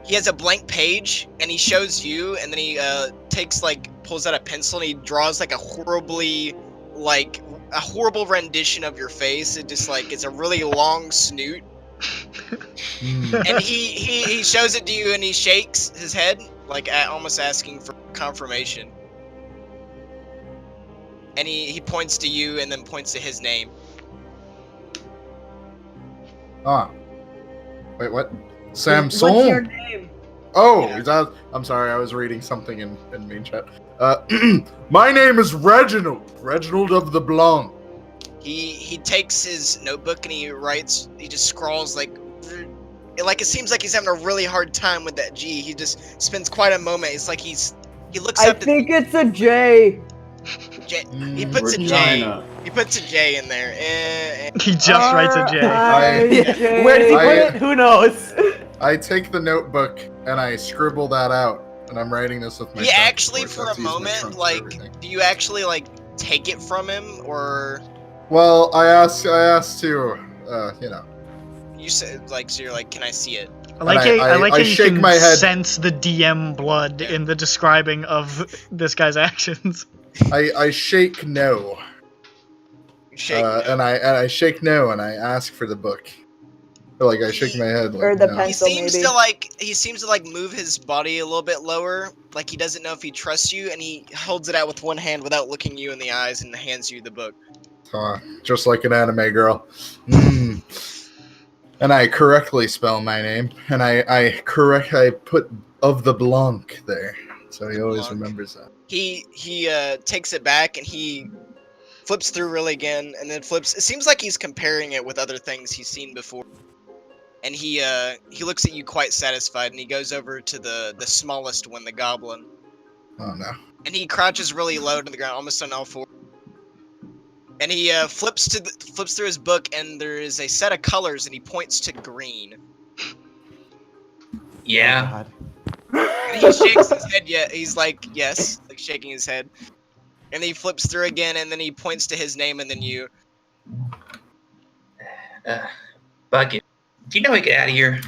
he has a blank page, and he shows you, and then he pulls out a pencil, and he draws like a horrible rendition of your face. It just it's a really long snoot, and he shows it to you, and he shakes his head almost asking for confirmation, and he points to you and then points to his name. Ah. Wait, what? Sam What's Saw? your name? Oh, Yeah. is that? I'm sorry, I was reading something in main chat. My name is Reginald. Reginald of the Blanc. He takes his notebook and he writes. He just scrawls like it seems like he's having a really hard time with that G. He just spends quite a moment. It's like he looks I up. think it's a J. J, he puts a J. Regina. He puts a J in there. He just writes a J. R-I-J. Where does he put I- it? Who knows? I take the notebook and I scribble that out, and I'm writing this with my. He trunk, of actually, course, for a I have to use my moment, trunk for like, everything. do you actually take it from him, or Well, I asked to, you said so you're like, can I see it? I like And I like I how you shake can my head. sense the DM blood in the describing of this guy's actions. I shake no, You shake. and I shake no, and I ask for the book. Or, I shake my head. Or the no. pen. He pencil, seems maybe. he seems to move his body a little bit lower, like he doesn't know if he trusts you, and he holds it out with one hand without looking you in the eyes and hands you the book. Just like an anime girl. Mm. And I correctly spell my name, and I put of the Blanc there, so he always Blanc. remembers that. He takes it back and he flips through really again, and then flips. It seems like he's comparing it with other things he's seen before. and he looks at you quite satisfied, and he goes over to the smallest one, the goblin. Oh no. And he crouches really low to the ground, almost on all fours. And he flips through his book, and there is a set of colors, and he points to green. Yeah. Oh, And he shakes his head. Yeah, he's like, yes, like shaking his head. And he flips through again, and then he points to his name, and then you. Bucket. Do you know how to get out of here?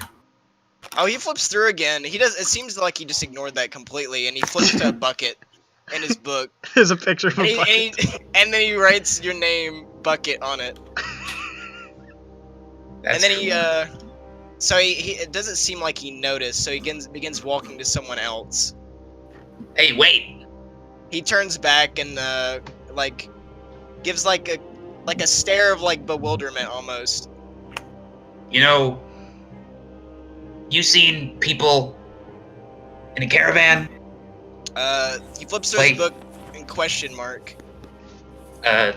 Oh, he flips through again. He does. It seems like he just ignored that completely, and he flips to a bucket in his book. There's a picture of And, a bucket. and then he writes your name, Bucket, on it. That's and then he, cool. so he it doesn't seem like he noticed, so he begins walking to someone else. Hey, wait! He turns back and, like, gives like a stare of, like, bewilderment almost. You know, you seen people in a caravan? He flips through his book in question mark. I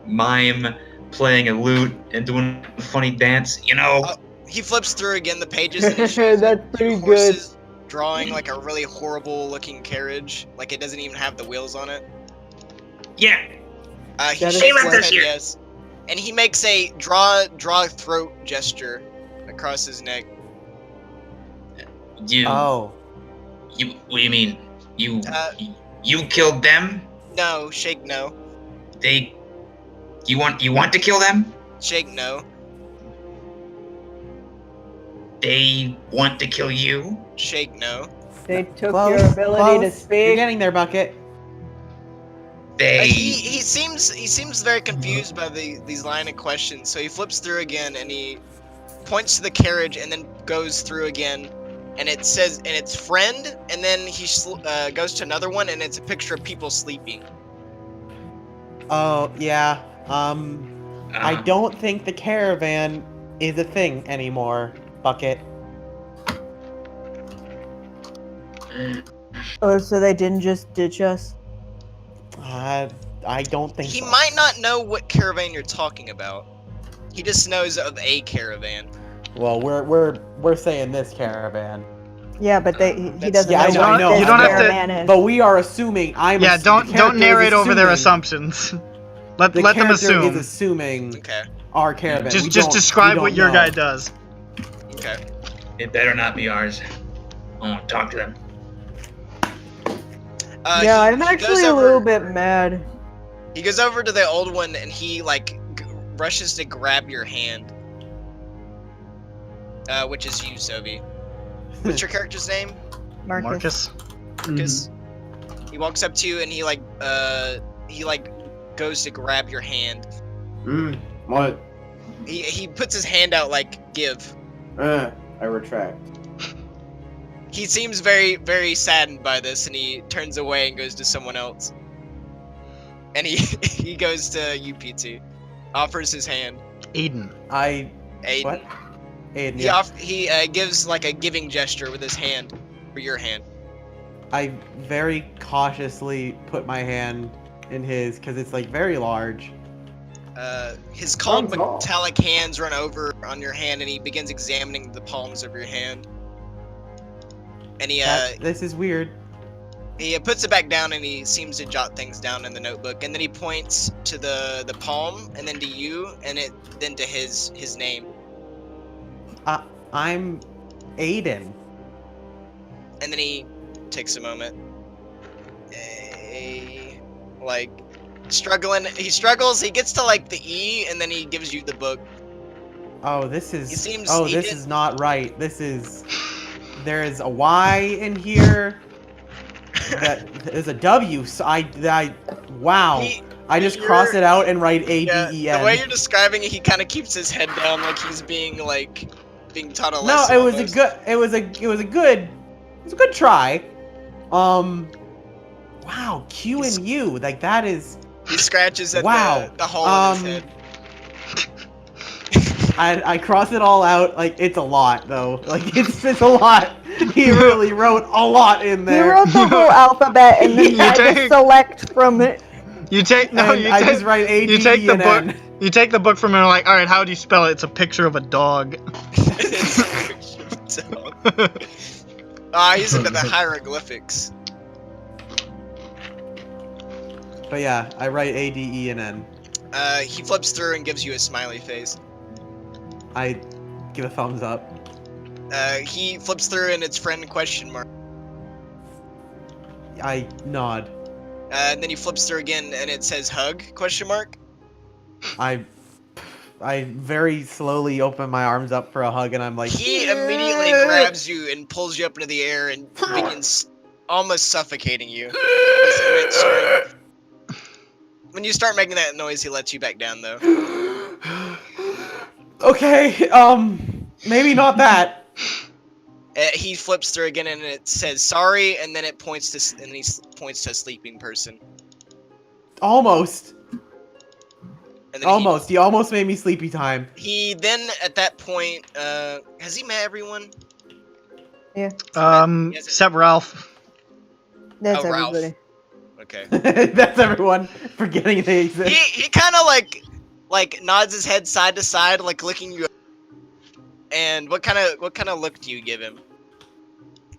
mime playing a lute and doing a funny dance, you know? He flips through again the pages and it shows That's two pretty good. horses drawing like a really horrible looking carriage. Like it doesn't even have the wheels on it. Yeah. He That is shakes what- his head yes. And he makes a draw throat gesture across his neck. What do you mean? You killed them? No, shake no. You want to kill them? Shake no. They want to kill you? Shake no. They took Close, your ability to You're speak. getting there, Bucket. He seems very confused by these line of questions, so he flips through again and he points to the carriage and then goes through again, and it says and it's friend, and then he goes to another one and it's a picture of people sleeping. Oh, yeah. I don't think the caravan is a thing anymore, Bucket. Oh, so they didn't just ditch us? I don't think He so. might not know what caravan you're talking about. He just knows of a caravan. Well, we're saying this caravan. Yeah, but he doesn't Yeah, know I what know. this You don't have to- caravan is. But we are assuming. Yeah, the don't character narrate is over their assuming- assumptions. Let The them character assume. is assuming Okay. our caravan. Just We just don't- describe we what don't your know. guy does. Okay. It better not be ours. I won't talk to them. Yeah, I'm he goes actually a over- little bit mad. He goes over to the old one and he like rushes to grab your hand. Which is you, Sovi. What's your character's name? Marcus. Marcus. He walks up to you and he goes to grab your hand. What? He puts his hand out like give. I retract. He seems very, very saddened by this and he turns away and goes to someone else. And he goes to you, PT. Offers his hand. Aiden. Aiden. What? Aiden, He yeah. he gives like a giving gesture with his hand. For your hand. I very cautiously put my hand in his because it's like very large. His cold Oh, no. metallic hands run over on your hand and he begins examining the palms of your hand. And This is weird. he puts it back down and he seems to jot things down in the notebook, and then he points to the palm and then to you and then to his name. I'm Aiden. And then he takes a moment. Like struggling, he struggles, he gets to like the E and then he gives you the book. Oh, this is. He seems- oh, he this did- is not right. This is. There is a Y in here. There's a W. So wow. I just cross you're- it out and write A Yeah, D E N. the way you're describing it, he kind of keeps his head down like he's being taught a No, lesson. it was almost. a good try. Wow, Q and U, like that is. He scratches at Wow. the hole in his head. I cross it all out. Like it's a lot though. Like it's a lot. He really wrote a lot in He there. wrote the whole alphabet and then Yeah. tried to select from it. You take I just write A D you take E the and book. N. You take the book from her, like, all right, how do you spell it? It's a picture of a dog. He's into the hieroglyphics. But yeah, I write A D E and N. He flips through and gives you a smiley face. I give a thumbs up. He flips through and it's friend question mark. I nod. And then he flips through again and it says hug question mark. I very slowly open my arms up for a hug, and I'm like. He immediately grabs you and pulls you up into the air and begins almost suffocating you. When you start making that noise, he lets you back down though. Okay, maybe not that. He flips through again and it says sorry, and then it points to he points to a sleeping person. Almost. And then almost. You almost made me sleepy time. He then at that point, has he met everyone? Yeah. Except Ralph. That's Ralph. everybody. Okay. That's everyone. Forgetting they exist. He kind of like nods his head side to side, like looking you. And what kind of look do you give him?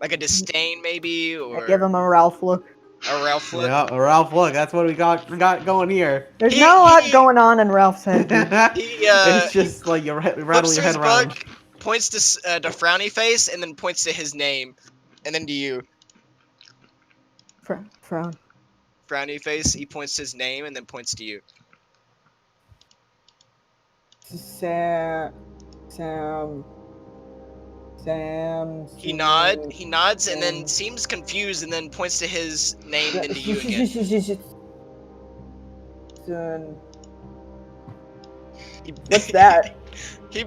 Like a disdain, maybe, or I give him a Ralph look. a Ralph look? Yeah, a Ralph look. That's what we got going here. There's not a lot going on in Ralph's head. It's just like you rattle your head around. Book, points to frowny face, and then points to his name, and then to you. Frown. Frowny face. He points to his name, and then points to you. Sam. He nods, and then seems confused, and then points to his name, then to you again. What's that? He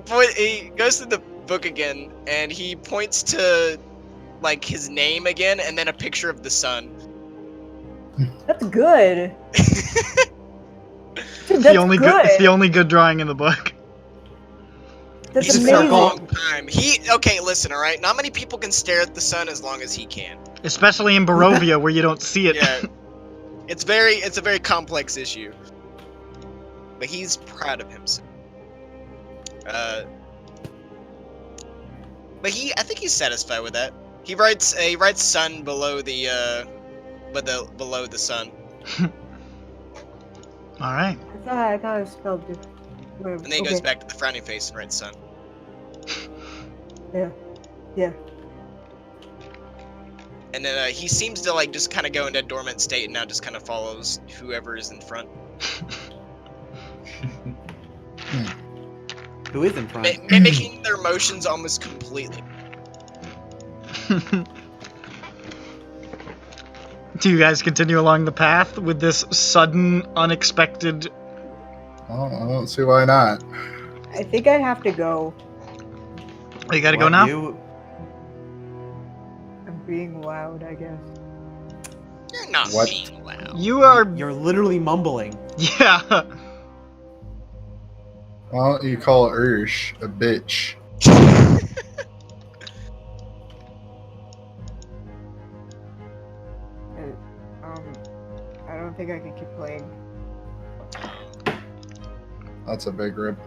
goes to the book again, and he points to like his name again, and then a picture of the sun. That's good. Dude, It's the only good drawing in the book. That's He's amazing. for a long time. Okay, listen, all right. Not many people can stare at the sun as long as he can. Especially in Barovia, where you don't see it. Yeah, it's a very complex issue. But he's proud of himself. But I think he's satisfied with that. He writes sun below the below the sun. All right. I thought it was spelled different. And then he goes back to the frowny face and writes sun. Yeah. And then he seems to like just kind of go into a dormant state and now just kind of follows whoever is in front. Who is in front? Mimicking their motions almost completely. Do you guys continue along the path with this sudden, unexpected... Well, I don't see why not. I think I have to go. Oh, you gotta go now? I'm being loud, I guess. You're not What? being loud. You're literally mumbling. Yeah. Why don't you call Ursh a bitch? I don't think I can keep playing. That's a big rip.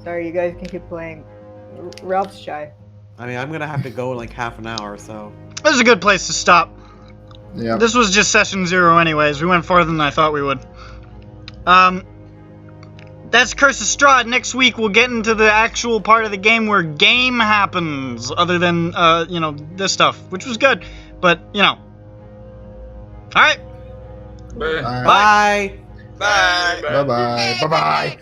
Sorry, you guys can keep playing. Ralph's shy. I mean, I'm gonna have to go in like half an hour or so. This is a good place to stop. Yeah. This was just session 0 anyways. We went farther than I thought we would. That's Curse of Strahd. Next week we'll get into the actual part of the game where game happens, other than, this stuff, which was good. But, Alright. Bye. Bye. Bye. Bye-bye. Bye-bye.